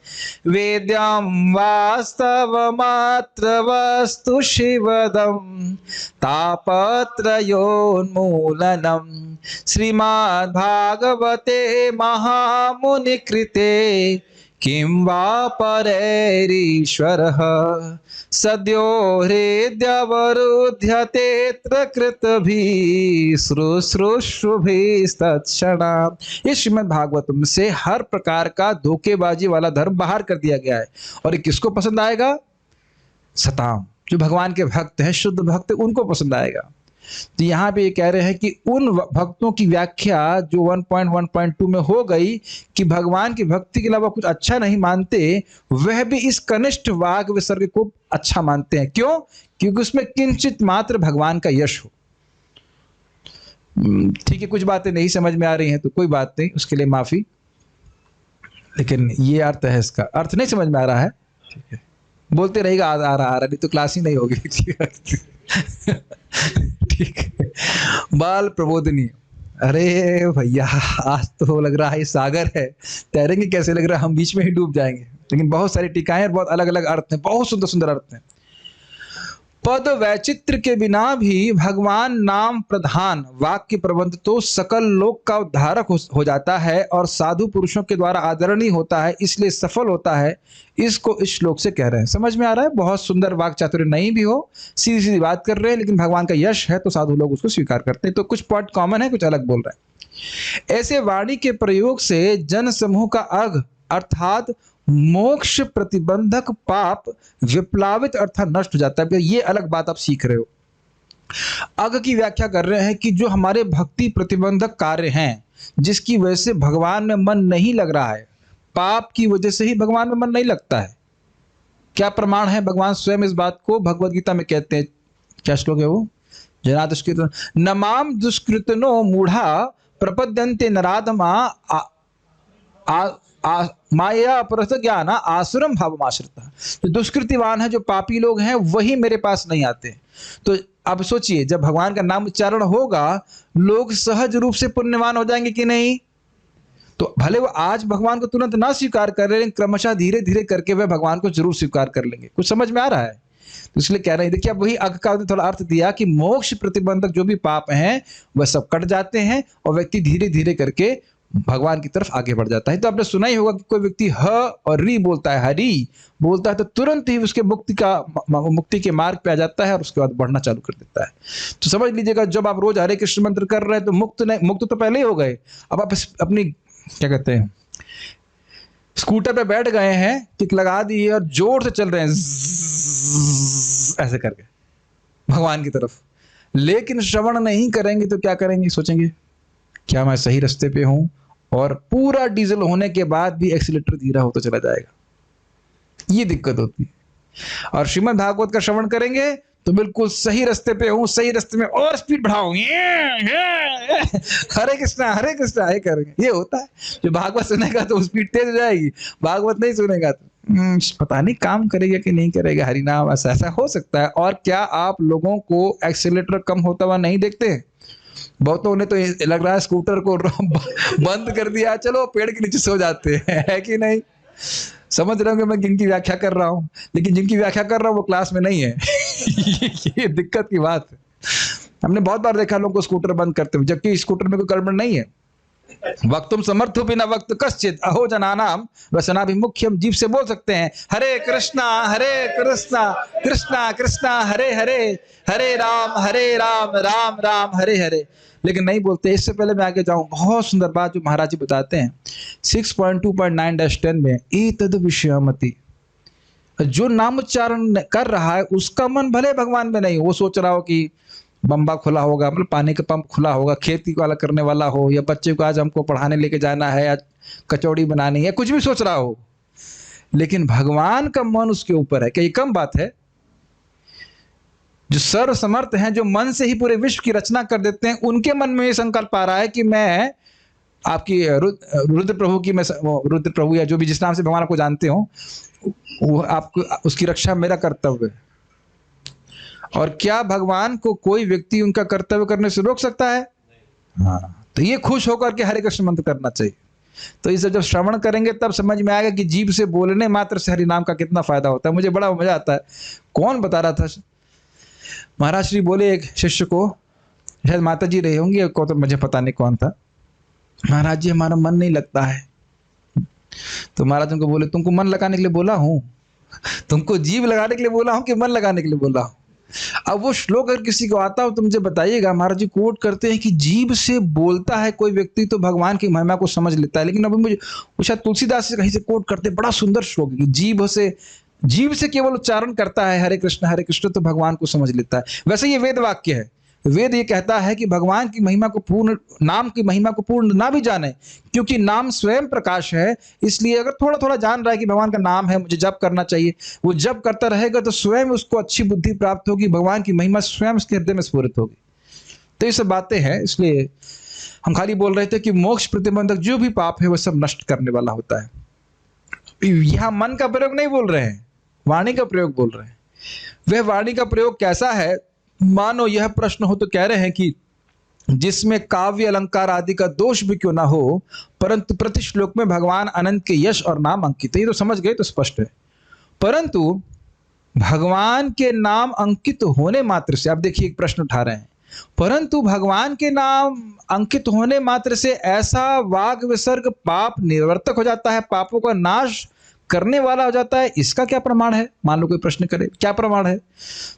वेद्यं वास्तवमात्र वस्तु शिवदं तापत्रयोन्मूलनं श्रीमद्भागवते महामुनिकृते किं वा परैरीश्वरः सद्यो हृद्यवरुध्यतेऽत्र कृतभिः शुश्रूषुभिस्तत्क्षणात्। ये श्रीमद् भागवतम से हर प्रकार का धोखेबाजी वाला धर्म बाहर कर दिया गया है। और ये किसको पसंद आएगा? सताम, जो भगवान के भक्त हैं, शुद्ध भक्त, उनको पसंद आएगा। तो यहाँ पे ये कह रहे हैं कि उन भक्तों की व्याख्या जो 1.1.2 में हो गई कि भगवान की भक्ति के अलावा कुछ अच्छा नहीं मानते, वह भी इस कनिष्ठ वाग विसर्ग को अच्छा मानते हैं। क्यों? क्योंकि उसमें किंचित मात्र भगवान का यश हो। ठीक है, कुछ बातें नहीं समझ में आ रही हैं तो कोई बात नहीं, उसके लिए माफी, लेकिन ये अर्थ है, इसका अर्थ नहीं समझ में आ रहा है, ठीक है, बोलते रहेगा आ रहा नहीं तो क्लास ही नहीं होगी। ठीक है, बाल प्रबोधनी, अरे भैया, आज तो लग रहा है ये सागर है, तैरेंगे कैसे, लग रहा है हम बीच में ही डूब जाएंगे। लेकिन बहुत सारी टीकाएं और बहुत अलग अलग अर्थ हैं, बहुत सुंदर सुंदर अर्थ हैं। पद वैचित्र के बिना भी भगवान नाम प्रधान वाक्य प्रबंध तो सकल लोक का उद्धारक हो जाता है और साधु पुरुषों के द्वारा आदरणीय होता है, इसलिए सफल होता है। इसको इस श्लोक से कह रहे हैं। समझ में आ रहा है? बहुत सुंदर वाक चातुर्य नहीं भी हो, सीधी सीधी बात कर रहे हैं, लेकिन भगवान का यश है तो साधु लोग उसको स्वीकार करते हैं। तो कुछ पॉइंट कॉमन है, कुछ अलग बोल रहे हैं। ऐसे वाणी के प्रयोग से जन समूह का अघ अर्थात मोक्ष प्रतिबंधक पाप विप्लावित अर्थात नष्ट हो जाता है। ये अलग बात आप सीख रहे हो। अघ की व्याख्या कर रहे हैं कि जो हमारे भक्ति प्रतिबंधक कार्य हैं, जिसकी वजह से भगवान में मन नहीं लग रहा है, पाप की वजह से ही भगवान में मन नहीं लगता है। क्या प्रमाण है? भगवान स्वयं इस बात को भगवद गीता में कहते हैं। क्या श्लोक है वो? जना दुष्कृत नमाम दुष्कृतनो मूढ़ा प्रपद्यन्ते नराधमा माया अपरत ज्ञान आसुरम भावमाश्रिता। जो दुष्कृतिवान है, जो पापी लोग हैं, वही मेरे पास नहीं आते। तो अब सोचिए, जब भगवान का नाम उच्चारण होगा, लोग सहज रूप से पुण्यवान हो जाएंगे कि नहीं? तो भले वो आज भगवान को तुरंत ना स्वीकार कर रहे, लेकिन क्रमशः धीरे धीरे करके वह भगवान को जरूर स्वीकार कर लेंगे। कुछ समझ में आ रहा है? तो इसलिए कह रहे हैं, देखिए अब वही अघ का थोड़ा अर्थ दिया कि मोक्ष प्रतिबंधक जो भी पाप हैं वह सब कट जाते हैं और व्यक्ति धीरे धीरे करके भगवान की तरफ आगे बढ़ जाता है। तो आपने सुना ही होगा कि कोई व्यक्ति ह और री बोलता है, हरि बोलता है, तो तुरंत ही उसके मुक्ति के मार्ग पे आ जाता है और उसके बाद बढ़ना चालू कर देता है। तो समझ लीजिएगा, जब आप रोज हरे कृष्ण मंत्र कर रहे हैं तो मुक्त तो पहले ही हो गए। अब आप अपनी क्या कहते हैं, स्कूटर पे बैठ गए हैं, किक लगा दी और जोर से चल रहे हैं ऐसे करके भगवान की तरफ, लेकिन श्रवण नहीं करेंगे तो क्या करेंगे? सोचेंगे क्या मैं सही रास्ते पे हूं, और पूरा डीजल होने के बाद भी एक्सीलेटर धीरा होता चला जाएगा। ये दिक्कत होती है। और श्रीमद् भागवत का श्रवण करेंगे तो बिल्कुल सही रास्ते पे हूं, सही रास्ते में और स्पीड बढ़ाओ, हरे कृष्णा ये करेंगे। ये होता है। जो भागवत सुनेगा तो स्पीड तेज हो जाएगी, भागवत नहीं सुनेगा तो पता नहीं काम करेगा कि नहीं करेगा। हरिनाम ऐसा हो सकता है। और क्या आप लोगों को एक्सीलेटर कम होता हुआ नहीं देखते? बहुतों ने तो लग रहा है स्कूटर को बंद कर दिया, चलो पेड़ के नीचे सो जाते हैं, है कि नहीं? समझ रहे हो मैं जिनकी व्याख्या कर रहा हूं, लेकिन जिनकी व्याख्या कर रहा हूं वो क्लास में नहीं है। ये दिक्कत की बात है। हमने बहुत बार देखा लोगों को स्कूटर बंद करते हुए, जबकि स्कूटर में कोई गड़बड़ नहीं है। वक्तुम समर्थो बिना वक्त कश्चित अहो जनानाम वसनाभिमुख्यम। जीभ से बोल सकते हैं हरे कृष्णा कृष्णा कृष्णा हरे हरे, हरे राम राम राम हरे हरे, लेकिन नहीं बोलते। इससे पहले मैं आगे जाऊं, बहुत सुंदर बात जो महाराज जी बताते हैं 6.2.9-10 में, एतद विषयमति। जो नाम उच्चारण कर रहा है उसका मन भले भगवान में नहीं, वो सोच रहा हो कि बम्बा खुला होगा, मतलब पानी का पंप खुला होगा, खेती वाला करने वाला हो, या बच्चे को आज हमको पढ़ाने लेके जाना है, आज कचौड़ी बनानी है, कुछ भी सोच रहा हो, लेकिन भगवान का मन उसके ऊपर है। क्या ये कम बात है? जो सर्व समर्थ हैं, जो मन से ही पूरे विश्व की रचना कर देते हैं, उनके मन में ये संकल्प आ रहा है कि मैं आपकी रुद्र प्रभु की, मैं रुद्र प्रभु या जो भी जिस नाम से भगवान आपको जानते हो, वो आपको उसकी रक्षा मेरा कर्तव्य है। और क्या भगवान को कोई व्यक्ति उनका कर्तव्य करने से रोक सकता है? हाँ, तो ये खुश होकर के हरे कृष्ण मंत्र करना चाहिए। तो इसे जब श्रवण करेंगे तब समझ में आएगा कि जीभ से बोलने मात्र से हरि नाम का कितना फायदा होता है। मुझे बड़ा मजा आता है। कौन बता रहा था, महाराज श्री बोले एक शिष्य को, शायद माता जी रहे होंगे, को तो मुझे पता नहीं कौन था, महाराज जी हमारा मन नहीं लगता है। तो महाराज उनको बोले, तुमको मन लगाने के लिए बोला हूं, तुमको जीभ लगाने के लिए बोला हूं कि मन लगाने के लिए बोला हूं? अब वो श्लोक अगर किसी को आता हो तो मुझे बताइएगा। महाराज जी कोट करते हैं कि जीभ से बोलता है कोई व्यक्ति तो भगवान की महिमा को समझ लेता है। लेकिन अभी मुझे शायद तुलसीदास से कहीं से कोट करते, बड़ा सुंदर श्लोक है, जीभ से केवल उच्चारण करता है हरे कृष्ण तो भगवान को समझ लेता है। वैसे ये वेद वाक्य है। वेद ये कहता है कि भगवान की महिमा को पूर्ण, नाम की महिमा को पूर्ण ना भी जाने, क्योंकि नाम स्वयं प्रकाश है, इसलिए अगर थोड़ा थोड़ा जान रहा है कि भगवान का नाम है, मुझे जप करना चाहिए, वो जप करता रहेगा तो स्वयं उसको अच्छी बुद्धि प्राप्त होगी, भगवान की महिमा स्वयं उसके हृदय में स्फुरित होगी। तो ये सब बातें हैं। इसलिए हम खाली बोल रहे थे कि मोक्ष प्रतिबंधक जो भी पाप है वह सब नष्ट करने वाला होता है। यहां मन का प्रयोग नहीं बोल रहे हैं, वाणी का प्रयोग बोल रहे हैं। वह वाणी का प्रयोग कैसा है? मानो यह प्रश्न हो तो कह रहे हैं कि जिसमें काव्य अलंकार आदि का दोष भी क्यों ना हो, परंतु प्रति श्लोक में भगवान अनंत के यश और नाम अंकित है। ये तो समझ गए, तो स्पष्ट है। परंतु भगवान के नाम अंकित होने मात्र से, आप देखिए एक प्रश्न उठा रहे हैं, परंतु भगवान के नाम अंकित होने मात्र से ऐसा वाग विसर्ग पाप निवर्तक हो जाता है, पापों का नाश करने वाला हो जाता है, इसका क्या प्रमाण है? मान लो कोई प्रश्न करे, क्या प्रमाण है?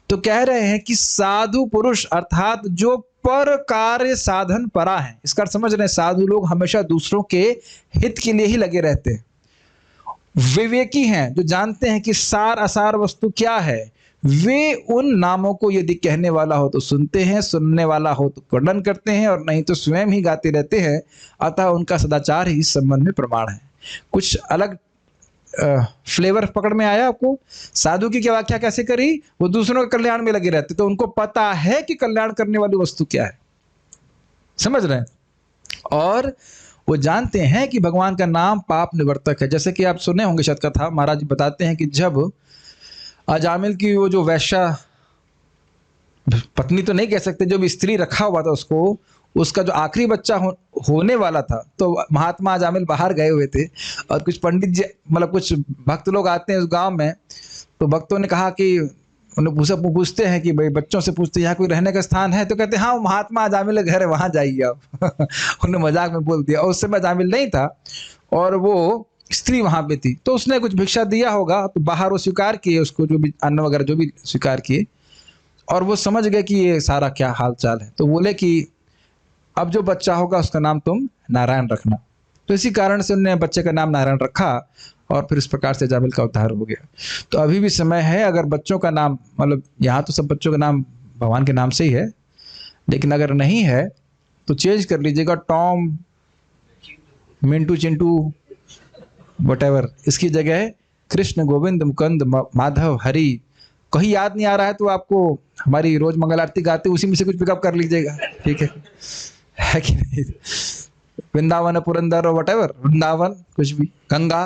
तो कह रहे हैं कि साधु पुरुष अर्थात जो पर कार्य साधन परा है, इसका अर्थ समझ रहे हैं, साधु लोग हमेशा दूसरों के हित के लिए ही लगे रहते हैं, विवेकी हैं, जो जानते हैं कि सार असार वस्तु क्या है, वे उन नामों को यदि कहने वाला हो तो सुनते हैं, सुनने वाला हो तो वर्णन करते हैं, और नहीं तो स्वयं ही गाते रहते हैं। अतः उनका सदाचार ही इस संबंध में प्रमाण है। कुछ अलग फ्लेवर पकड़ में आया आपको? साधु की क्या व्याख्या कैसे करी? वो दूसरों के कल्याण में लगे रहते, तो उनको पता है कि कल्याण करने वाली वस्तु क्या है, समझ रहे हैं, और वो जानते हैं कि भगवान का नाम पाप निवर्तक है। जैसे कि आप सुने होंगे शायद कथा, महाराज जी बताते हैं कि जब अजामिल की वो जो वैश्या पत्नी तो नहीं कह सकते, जो भी स्त्री रखा हुआ था उसको, उसका जो आखिरी बच्चा होने वाला था, तो महात्मा अजामिल बाहर गए हुए थे, और कुछ पंडित जी मतलब कुछ भक्त लोग आते हैं उस गांव में, तो भक्तों ने कहा कि उन्हें पूछते हैं कि भाई बच्चों से पूछते हैं यहाँ कोई रहने का स्थान है, तो कहते हैं हाँ महात्मा अजामिल घर है, वहाँ जाइए आप। उन्होंने मजाक में बोल दिया, और उस समय अजामिल नहीं था और वो स्त्री वहाँ पे थी, तो उसने कुछ भिक्षा दिया होगा, तो बाहर वो स्वीकार किए उसको, जो भी अन्न वगैरह जो भी स्वीकार किए, और वो समझ गए कि ये सारा क्या हाल चाल है, तो बोले कि अब जो बच्चा होगा उसका नाम तुम नारायण रखना। तो इसी कारण से उन्होंने बच्चे का नाम नारायण रखा, और फिर इस प्रकार से अजामिल का उद्धार हो गया। तो अभी भी समय है, अगर बच्चों का नाम, मतलब यहाँ तो सब बच्चों का नाम भगवान के नाम से ही है, लेकिन अगर नहीं है तो चेंज कर लीजिएगा, टॉम, मिंटू, चिंटू, वटेवर, इसकी जगह कृष्ण, गोविंद, मुकुंद, माधव, हरि। कहीं याद नहीं आ रहा है तो आपको हमारी रोज मंगल आरती गाते उसी में से कुछ पिकअप कर लीजिएगा, ठीक है कि नहीं? वृंदावन, पुरंदर और वटेवर, वृंदावन कुछ भी, गंगा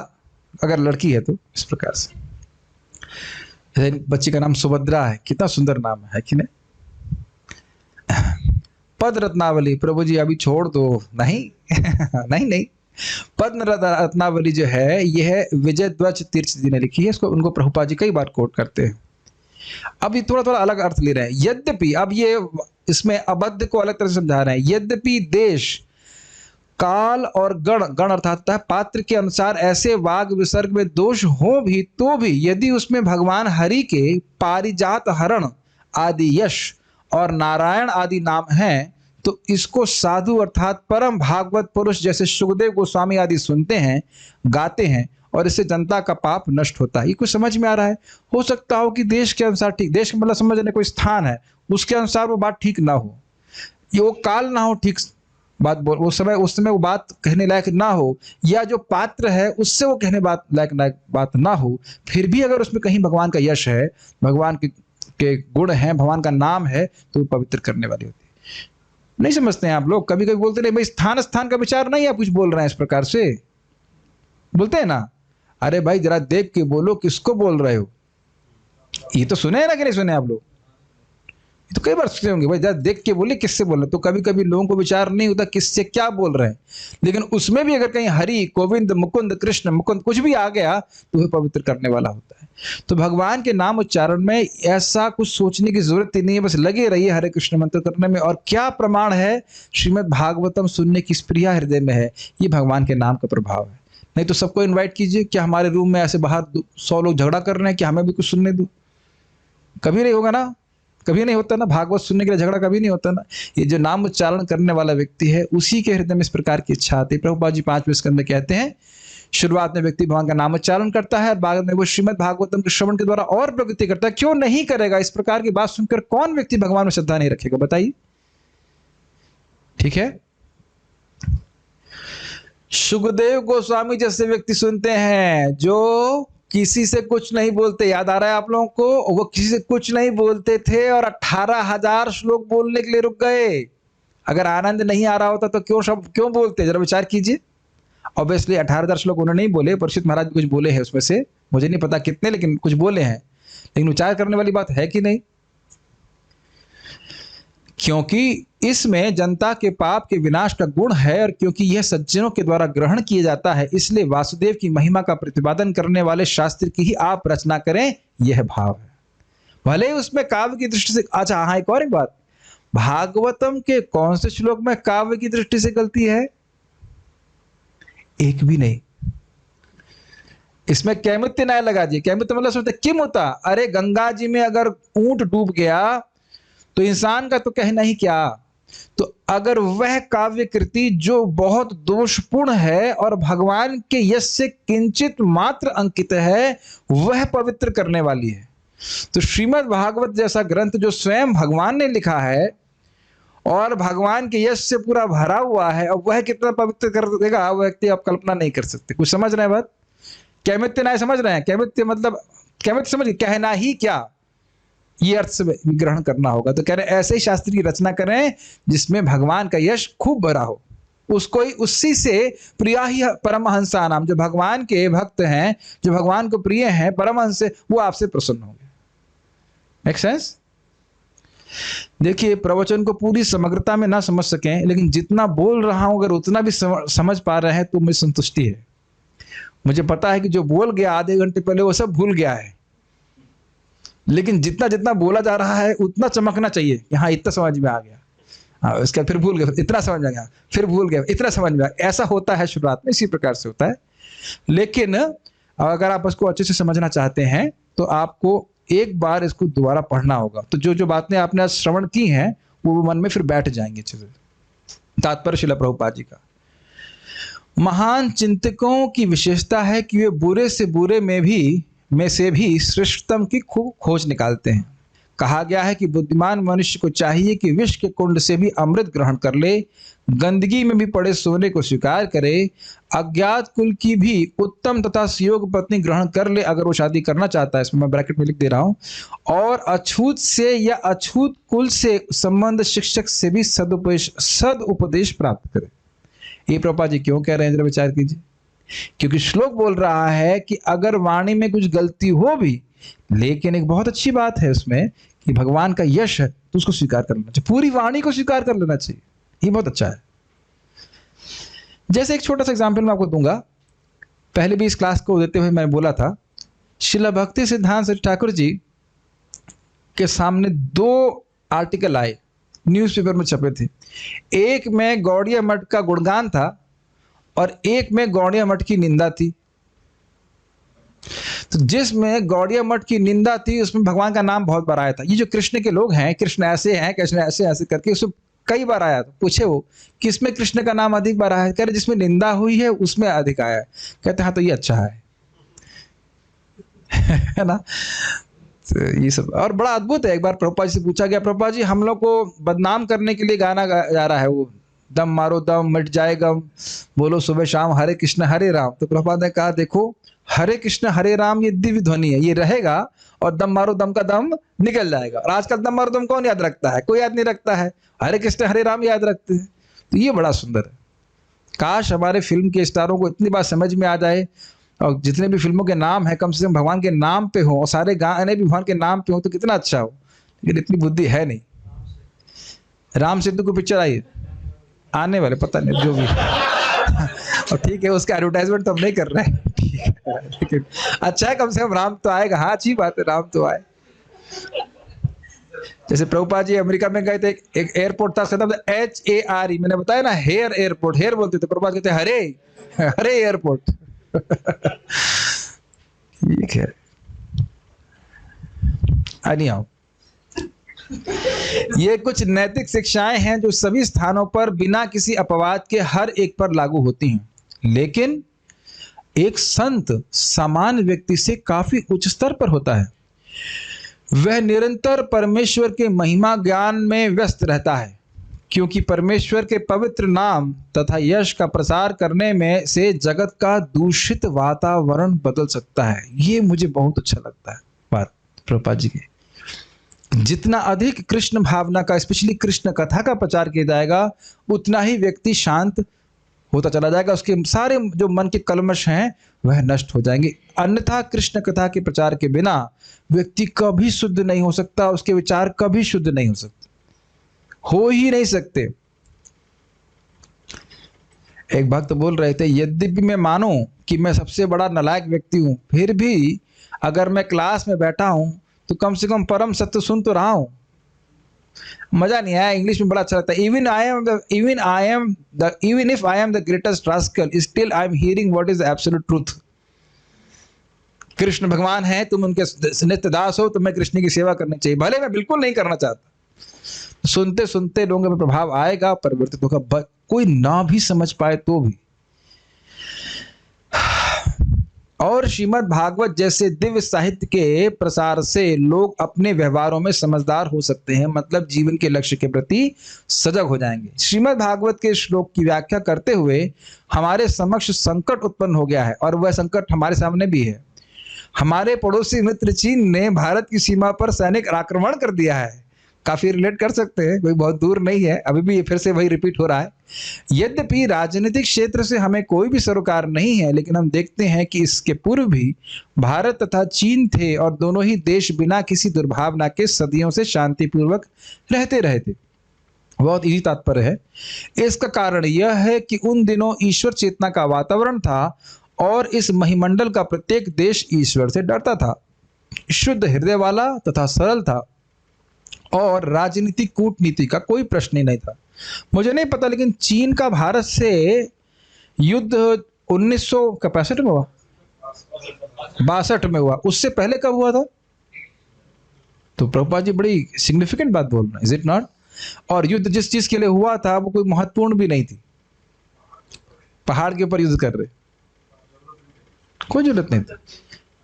अगर लड़की है तो इस प्रकार से। बच्ची का नाम सुभद्रा है, कितना सुंदर नाम है कि नहीं? पद रत्नावली, प्रभु जी अभी छोड़ दो, नहीं नहीं, पद्म रत्नावली जो है यह विजय ध्वज तीर्थ जी ने लिखी है, इसको उनको प्रभुपाद जी कई बार कोट करते हैं। अब ये थोड़ा थोड़ा अलग अर्थ ले रहे हैं। यद्यपि, अब ये इसमें अबद्ध को अलग तरह से समझा रहे हैं, यद्यपि देश, काल और गण अर्थात पात्र के अनुसार ऐसे वाग विसर्ग में दोष हो भी, तो भी यदि उसमें भगवान हरि के पारिजात हरण आदि यश और नारायण आदि नाम हैं, तो इसको साधु अर्थात परम भागवत पुरुष जैसे सुखदेव गोस्वामी आदि सुनते हैं, गाते हैं, और इससे जनता का पाप नष्ट होता है। ये कुछ समझ में आ रहा है? हो सकता हो कि देश के अनुसार ठीक, देश का मतलब समझने कोई स्थान है उसके अनुसार वो बात ठीक ना हो, ये वो काल ना हो ठीक बात बोल, उस समय वो बात कहने लायक ना हो, या जो पात्र है उससे वो कहने लायक बात ना हो, फिर भी अगर उसमें कहीं भगवान का यश है, भगवान के गुण हैं, भगवान का नाम है, तो वो पवित्र करने वाली होती है। नहीं समझते हैं आप लोग? कभी कभी बोलते नहीं भाई स्थान का विचार नहीं, आप कुछ बोल रहे हैं इस प्रकार से बोलते हैं ना। अरे भाई जरा देख के बोलो, किसको बोल रहे हो? ये तो सुने हैं ना कि नहीं सुने आप लोग? ये तो कई बार सुने होंगे, भाई जरा देख के बोले किससे बोल रहे। तो कभी कभी लोगों को विचार नहीं होता किससे क्या बोल रहे हैं, लेकिन उसमें भी अगर कहीं हरि, गोविंद, मुकुंद, कृष्ण, मुकुंद कुछ भी आ गया तो वह पवित्र करने वाला होता है। तो भगवान के नाम उच्चारण में ऐसा कुछ सोचने की जरूरत ही नहीं है, बस लगे रहिए हरे कृष्ण मंत्र करने में। और क्या प्रमाण है? श्रीमद् भागवतम सुनने की स्प्रिया हृदय में है, ये भगवान के नाम का प्रभाव है। नहीं तो सबको इनवाइट कीजिए, क्या हमारे रूम में ऐसे बाहर 100 लोग झगड़ा कर रहे हैं कि हमें भी कुछ सुनने दो? कभी नहीं होगा ना, कभी नहीं होता ना, भागवत सुनने के लिए झगड़ा कभी नहीं होता ना। ये जो नाम उच्चारण करने वाला व्यक्ति है उसी के हृदय में इस प्रकार की इच्छा आती है। प्रभुपाद जी 5वें स्कंद में कहते हैं, शुरुआत में व्यक्ति भगवान का नाम उच्चारण करता है, बाद में वो श्रीमद् भागवतम के श्रवण के द्वारा और प्रगति करता है। क्यों नहीं करेगा? इस प्रकार की बात सुनकर कौन व्यक्ति भगवान में श्रद्धा नहीं रखेगा, बताइए? ठीक है। सुखदेव गोस्वामी जैसे व्यक्ति सुनते हैं जो किसी से कुछ नहीं बोलते, याद आ रहा है आप लोगों को? वो किसी से कुछ नहीं बोलते थे और 18,000 श्लोक बोलने के लिए रुक गए। अगर आनंद नहीं आ रहा होता तो क्यों बोलते? जरा विचार कीजिए। ऑब्वियसली 18,000 श्लोक उन्होंने नहीं बोले, परीक्षित महाराज कुछ बोले हैं उसमें से, मुझे नहीं पता कितने, लेकिन कुछ बोले हैं। लेकिन विचार करने वाली बात है कि नहीं? क्योंकि इसमें जनता के पाप के विनाश का गुण है और क्योंकि यह सज्जनों के द्वारा ग्रहण किया जाता है, इसलिए वासुदेव की महिमा का प्रतिपादन करने वाले शास्त्र की ही आप रचना करें, यह भाव है। भले ही उसमें काव्य की दृष्टि से, अच्छा हाँ एक और एक बात, भागवतम के कौन से श्लोक में काव्य की दृष्टि से गलती है? एक भी नहीं। इसमें कैमुत्य न्याय लगा दिए। कैमुत्य मतलब सोचते किम होता, अरे गंगा जी में अगर ऊंट डूब गया तो इंसान का तो कहना ही क्या। तो अगर वह काव्य कृति जो बहुत दोषपूर्ण है और भगवान के यश से किंचित मात्र अंकित है, वह पवित्र करने वाली है, तो श्रीमद् भागवत जैसा ग्रंथ जो स्वयं भगवान ने लिखा है और भगवान के यश से पूरा भरा हुआ है, और वह कितना पवित्र कर देगा वह व्यक्ति आप कल्पना नहीं कर सकते। कुछ समझ रहे हैं बात? कैमित्य न्याय समझ रहे हैं? कैमित्य मतलब कैमित्य समझ, कहना ही क्या, ये अर्थ से ग्रहण करना होगा। तो कह रहे ऐसे ही शास्त्र की रचना करें जिसमें भगवान का यश खूब भरा हो, उसको ही, उसी से प्रिया ही परमहंसा नाम, जो भगवान के भक्त हैं, जो भगवान को प्रिय हैं, परमहंस, वो आपसे प्रसन्न होंगे। Make sense? देखिए, प्रवचन को पूरी समग्रता में ना समझ सकें, लेकिन जितना बोल रहा हूं अगर उतना भी समझ पा रहे हैं तो मुझे संतुष्टि है। मुझे पता है कि जो बोल गया आधे घंटे पहले वो सब भूल गया है, लेकिन जितना जितना बोला जा रहा है उतना चमकना चाहिए कि हाँ इतना समझ में आ गया, हाँ उसके फिर भूल गया, इतना समझ में आ गया, फिर भूल गया, इतना समझ में आ गया। ऐसा होता है शुरुआत में, इसी प्रकार से होता है। लेकिन अगर आप उसको अच्छे से समझना चाहते हैं तो आपको एक बार इसको दोबारा पढ़ना होगा, तो जो जो बातें आपने आज श्रवण की हैं वो मन में फिर बैठ जाएंगे अच्छे से। तात्पर्य श्रील प्रभुपाद जी का, महान चिंतकों की विशेषता है कि वे बुरे से बुरे में से भी श्रेष्ठतम की खूब खोज निकालते हैं। कहा गया है कि बुद्धिमान मनुष्य को चाहिए कि विष के कुंड से भी अमृत ग्रहण कर ले, गंदगी में भी पड़े सोने को स्वीकार करे, अज्ञात कुल की भी उत्तम तथा सुयोग पत्नी ग्रहण कर ले अगर वो शादी करना चाहता है, इसमें मैं ब्रैकेट में लिख दे रहा हूं, और अछूत से या अछूत कुल से संबंध शिक्षक से भी सदुपदेश प्राप्त करे। ये प्रभुपाद जी क्यों कह रहे हैं, जरा विचार कीजिए। क्योंकि श्लोक बोल रहा है कि अगर वाणी में कुछ गलती हो भी, लेकिन एक बहुत अच्छी बात है उसमें कि भगवान का यश है तो उसको स्वीकार कर लेना चाहिए, पूरी वाणी को स्वीकार कर लेना चाहिए, ये बहुत अच्छा है। जैसे एक छोटा सा एग्जाम्पल मैं आपको दूंगा, पहले भी इस क्लास को देते हुए मैंने बोला था, श्रील भक्ति सिद्धांत सर ठाकुर जी के सामने 2 आर्टिकल आए, न्यूज़पेपर में छपे थे। एक में गौड़िया मठ का गुणगान था और एक में गौड़िया मठ की निंदा थी। तो जिसमें गौड़िया मठ की निंदा थी उसमें भगवान का नाम बहुत बार आया था। ये जो कृष्ण के लोग हैं, कृष्ण ऐसे हैं, कृष्ण ऐसे ऐसे करके उसमें कई बार आया था। पूछे वो किसमें कृष्ण का नाम अधिक बार आया है? कह रहे जिसमें निंदा हुई है उसमें अधिक आया है। कहते हाँ तो ये अच्छा है है ना। तो ये सब और बड़ा अद्भुत है। एक बार प्रभुपाद जी से पूछा गया, प्रभुपाद जी हम लोग को बदनाम करने के लिए गाना जा रहा है, वो दम मारो दम मिट जाए गम, बोलो सुबह शाम हरे कृष्ण हरे राम। तो प्रभुपाद ने कहा देखो हरे कृष्ण हरे राम ये दिव्य ध्वनि है, ये रहेगा और दम मारो दम का दम निकल जाएगा। और आजकल दम मारो दम कौन याद रखता है? कोई याद नहीं रखता है, हरे कृष्ण हरे राम याद रखते हैं। तो ये बड़ा सुंदर है। काश हमारे फिल्म के स्टारों को इतनी बात समझ में आ जाए और जितने भी फिल्मों के नाम है कम से कम भगवान के नाम पे हो और सारे गाने भी भगवान के नाम पे हो तो कितना अच्छा हो, लेकिन इतनी बुद्धि है नहीं। राम सेतु की पिक्चर आई आने वाले, पता नहीं जो भी और ठीक है उसका एडवर्टाइजमेंट तो हम नहीं कर रहे हैं, ठीक है, लेकिन अच्छा है कम से कम राम तो आएगा। हाँ अच्छी बात है, राम तो आए। जैसे प्रभुपाद जी अमेरिका में गए थे, एक एयरपोर्ट था HARE, मैंने बताया ना हेयर एयरपोर्ट, हेयर बोलते थे, प्रभुपाद कहते हरे हरे एयरपोर्ट ठीक है। नहीं आओ, ये कुछ नैतिक शिक्षाएं हैं जो सभी स्थानों पर बिना किसी अपवाद के हर एक पर लागू होती हैं, लेकिन एक संत सामान्य व्यक्ति से काफी उच्च स्तर पर होता है। वह निरंतर परमेश्वर के महिमा ज्ञान में व्यस्त रहता है, क्योंकि परमेश्वर के पवित्र नाम तथा यश का प्रसार करने में से जगत का दूषित वातावरण बदल सकता है। ये मुझे बहुत अच्छा लगता है बात प्रभुपाद जी की। जितना अधिक कृष्ण भावना का, स्पेशली कृष्ण कथा का प्रचार किया जाएगा, उतना ही व्यक्ति शांत होता चला जाएगा, उसके सारे जो मन के कलमश हैं वह नष्ट हो जाएंगे। अन्यथा कृष्ण कथा के प्रचार के बिना व्यक्ति कभी शुद्ध नहीं हो सकता, उसके विचार कभी शुद्ध नहीं हो सकते। हो ही नहीं सकते। एक भक्त बोल रहे थे, यद्यपि मैं मानूं कि मैं सबसे बड़ा नालायक व्यक्ति हूं, फिर भी अगर मैं क्लास में बैठा हूं तो कम से कम परम सत्य सुन तो रहा हूं। मजा नहीं आया, इंग्लिश में बड़ा अच्छा लगता है। Even if I am the greatest rascal, still I am hearing what is the absolute truth. Krishna भगवान है, तुम उनके नित्य दास हो, तुम्हें कृष्ण की सेवा करनी चाहिए, भले मैं बिल्कुल नहीं करना चाहता। सुनते सुनते लोगों में प्रभाव आएगा, परिवर्तित होगा, कोई ना भी समझ पाए तो भी। और श्रीमद् भागवत जैसे दिव्य साहित्य के प्रसार से लोग अपने व्यवहारों में समझदार हो सकते हैं, मतलब जीवन के लक्ष्य के प्रति सजग हो जाएंगे। श्रीमद् भागवत के श्लोक की व्याख्या करते हुए हमारे समक्ष संकट उत्पन्न हो गया है, और वह संकट हमारे सामने भी है। हमारे पड़ोसी मित्र चीन ने भारत की सीमा पर सैनिक आक्रमण कर दिया है। काफी रिलेट कर सकते हैं, कोई बहुत दूर नहीं है, अभी भी फिर से वही रिपीट हो रहा है। यद्यपि राजनीतिक क्षेत्र से हमें कोई भी सरोकार नहीं है, लेकिन हम देखते हैं कि इसके पूर्व भी भारत तथा चीन थे, और दोनों ही देश बिना किसी दुर्भावना के सदियों से शांतिपूर्वक रहते रहे थे। बहुत इजी तात्पर्य है। इसका कारण यह है कि उन दिनों ईश्वर चेतना का वातावरण था, और इस महिमंडल का प्रत्येक देश ईश्वर से डरता था, शुद्ध हृदय वाला तथा सरल था, और राजनीतिक कूटनीति का कोई प्रश्न ही नहीं था। मुझे नहीं पता, लेकिन चीन का भारत से युद्ध 1965 में हुआ, 62 में हुआ, उससे पहले कब हुआ था? तो प्रभुपाद जी बड़ी सिग्निफिकेंट बात बोल रहे हैं, इज इट नॉट? और युद्ध जिस चीज के लिए हुआ था वो कोई महत्वपूर्ण भी नहीं थी, पहाड़ के ऊपर युद्ध कर रहे, कोई जरूरत नहीं था।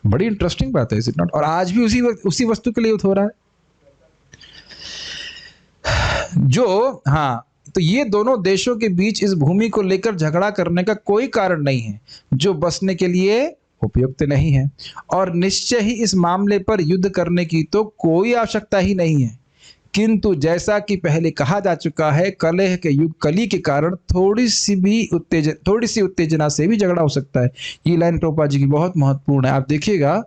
बड़ी इंटरेस्टिंग बात है, इज इट नॉट? और आज भी उसी वस्तु के लिए युद्ध हो रहा है। तो ये दोनों देशों के बीच इस भूमि को लेकर झगड़ा करने का कोई कारण नहीं है जो बसने के लिए उपयुक्त नहीं है, और निश्चय ही इस मामले पर युद्ध करने की तो कोई आवश्यकता ही नहीं है। किंतु जैसा कि पहले कहा जा चुका है, कलह के युग कली के कारण थोड़ी सी उत्तेजना से भी झगड़ा हो सकता है। ये लाइन प्रभुपाद जी की बहुत महत्वपूर्ण है। आप देखिएगा,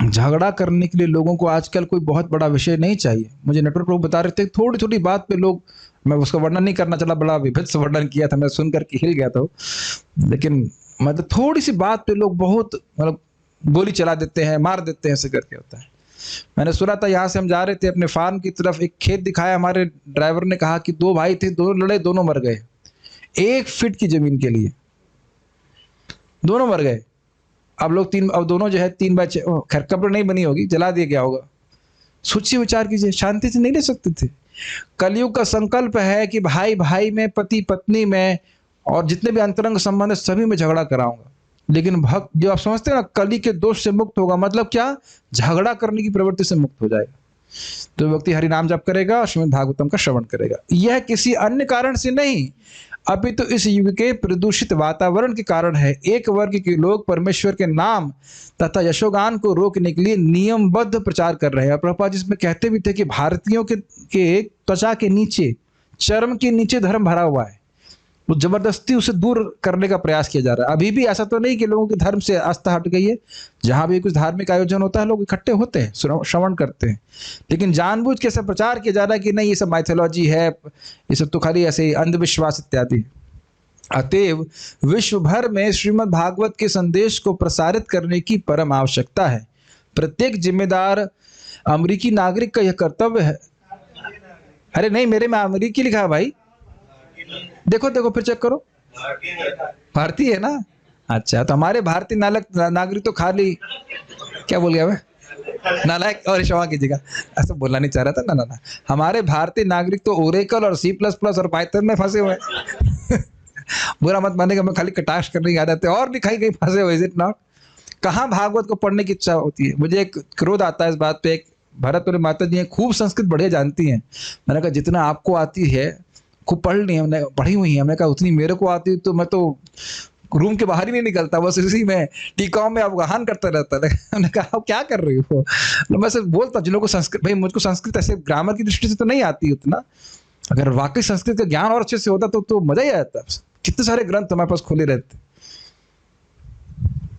झगड़ा करने के लिए लोगों को आजकल कोई बहुत बड़ा विषय नहीं चाहिए। मुझे नेटवर्क प्रभु बता रहे थे, थोड़ी छोटी बात पे लोग, मैं उसका वर्णन नहीं करना चला, बड़ा विभत्स वर्णन किया था, मैं सुन करके हिल गया था, लेकिन मतलब थोड़ी सी बात पे लोग बहुत मतलब गोली चला देते हैं, मार देते हैं, ऐसे करके होता है। मैंने सुना था, यहाँ से हम जा रहे थे अपने फार्म की तरफ, एक खेत दिखाया, हमारे ड्राइवर ने कहा कि 2 भाई थे, दोनों लड़े, दोनों मर गए, 1 फीट की जमीन के लिए दोनों मर गए। अब दोनों जो है 3/6, खैर कब्र नहीं बनी होगी, जला दिया गया होगा। सोचिए, विचार कीजिए, शांति से नहीं रह सकते थे। कलयुग का संकल्प है कि भाई भाई में, पति पत्नी में, और जितने भी अंतरंग संबंध है सभी में झगड़ा कराऊंगा। लेकिन भक्त जो आप समझते हैं ना, कली के दोष से मुक्त होगा, मतलब क्या? झगड़ा करने की प्रवृत्ति से मुक्त हो जाएगा। तो व्यक्ति हरि नाम जप करेगा और श्रीमद् भागवतम का श्रवण करेगा। यह किसी अन्य कारण से नहीं, अभी तो इस युग के प्रदूषित वातावरण के कारण है। एक वर्ग के लोग परमेश्वर के नाम तथा यशोगान को रोकने के लिए नियमबद्ध प्रचार कर रहे हैं। प्रभुपाद जी इसमें कहते भी थे कि भारतीयों के त्वचा के नीचे, चर्म के नीचे धर्म भरा हुआ है, वो जबरदस्ती उसे दूर करने का प्रयास किया जा रहा है। अभी भी ऐसा तो नहीं कि लोगों के धर्म से आस्था हट गई है। जहां भी कुछ धार्मिक आयोजन होता है, लोग इकट्ठे होते हैं, श्रवण करते हैं, लेकिन जानबूझ के ऐसा प्रचार किया जा रहा है कि नहीं, ये सब माइथोलॉजी है, ये सब तो खाली ऐसे अंधविश्वास इत्यादि। अतएव विश्व भर में श्रीमद् भागवत के संदेश को प्रसारित करने की परम आवश्यकता है। प्रत्येक जिम्मेदार अमेरिकी नागरिक का यह कर्तव्य है। अरे नहीं, मेरे में अमेरिकी लिखा है भाई, देखो फिर चेक करो, भारतीय है ना? अच्छा, तो हमारे भारतीय नागरिक तो खाली, क्या बोल गया मैं, नालायक और क्षमा कीजिएगा, ऐसा बोलना नहीं चाह रहा था। ना, हमारे भारतीय नागरिक तो ओरेकल और C++ और पाइथन में फंसे हुए हैं। बुरा मत मानेगा, मैं खाली कटाक्ष करने की आदत है, और भी कहीं फंसे हुए, इज इट नॉट? कहाँ भागवत को पढ़ने की इच्छा होती है? मुझे एक क्रोध आता है इस बात पे। एक भरत और माता जी हैं, खूब संस्कृत बढ़िया जानती हैं। मैंने कहा जितना आपको आती है, खूब पढ़ ली, हमने पढ़ी हुई है, हमने कहा उतनी मेरे को आती, तो मैं तो रूम के बाहर ही नहीं निकलता, बस इसी में टीकाओं में अवगाहन करता रहता है। हमने कहा क्या कर रही हो? तो मैं सिर्फ बोलता, जिन लोगों को संस्कृत, भाई मुझको संस्कृत ऐसे ग्रामर की दृष्टि से तो नहीं आती उतना, अगर वाकई संस्कृत का ज्ञान और अच्छे से होता तो मजा ही आता। कितने सारे ग्रंथ हमारे पास खुले रहते,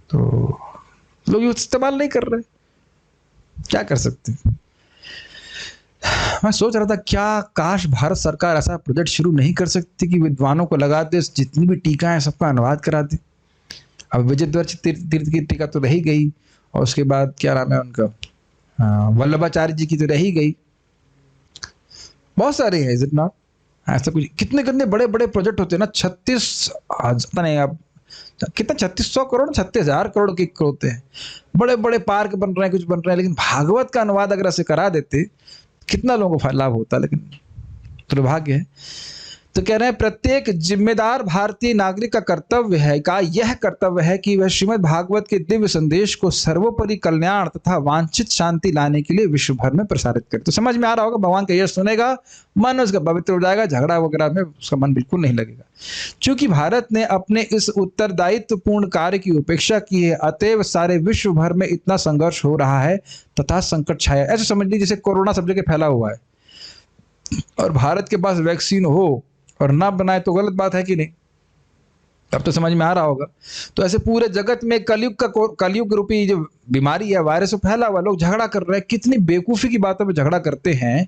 तो लोग इस्तेमाल नहीं कर रहे, क्या कर सकते। मैं सोच रहा था क्या काश भारत सरकार ऐसा प्रोजेक्ट शुरू नहीं कर सकती कि विद्वानों को लगा दे, जितनी भी टीका है सबका अनुवाद करा दे। अब विजय तीर्थ की टीका तो रही गई, और उसके बाद क्या नाम है उनका, वल्लभाचार्य जी की तो रही गई। बहुत सारे हैं, इज इट नॉट? ऐसा कुछ कितने कितने बड़े बड़े प्रोजेक्ट होते हैं ना, 36 पता नहीं अब कितना, 3600 करोड़ 36,000 करोड़ के होते हैं। बड़े बड़े पार्क बन रहे हैं, कुछ बन रहे हैं, लेकिन भागवत का अनुवाद अगर ऐसे करा देते कितना लोगों को लाभ होता, लेकिन दुर्भाग्य है। तो कह रहे हैं प्रत्येक जिम्मेदार भारतीय नागरिक का कर्तव्य है, का यह कर्तव्य है कि वह श्रीमद् भागवत के दिव्य संदेश को सर्वोपरि कल्याण तथा वांछित शांति लाने के लिए विश्व भर में प्रसारित करे। तो समझ में आ रहा होगा, भगवान का यश सुनेगा, मन उसका पवित्र हो जाएगा, झगड़ा वगैरह में उसका मन बिल्कुल नहीं लगेगा। चूंकि भारत ने अपने इस उत्तरदायित्वपूर्ण कार्य की उपेक्षा की है, अतएव सारे विश्व भर में इतना संघर्ष हो रहा है तथा संकट छाया। ऐसे समझ लीजिए जैसे कोरोना सब जगह फैला हुआ है, और भारत के पास वैक्सीन हो और ना बनाए तो गलत बात है कि नहीं? अब तो समझ में आ रहा होगा। तो ऐसे पूरे जगत में कलयुग रूपी जो बीमारी है, वायरस फैला हुआ, लोग झगड़ा कर रहे हैं, कितनी बेवकूफ़ी की बातों पे झगड़ा करते हैं,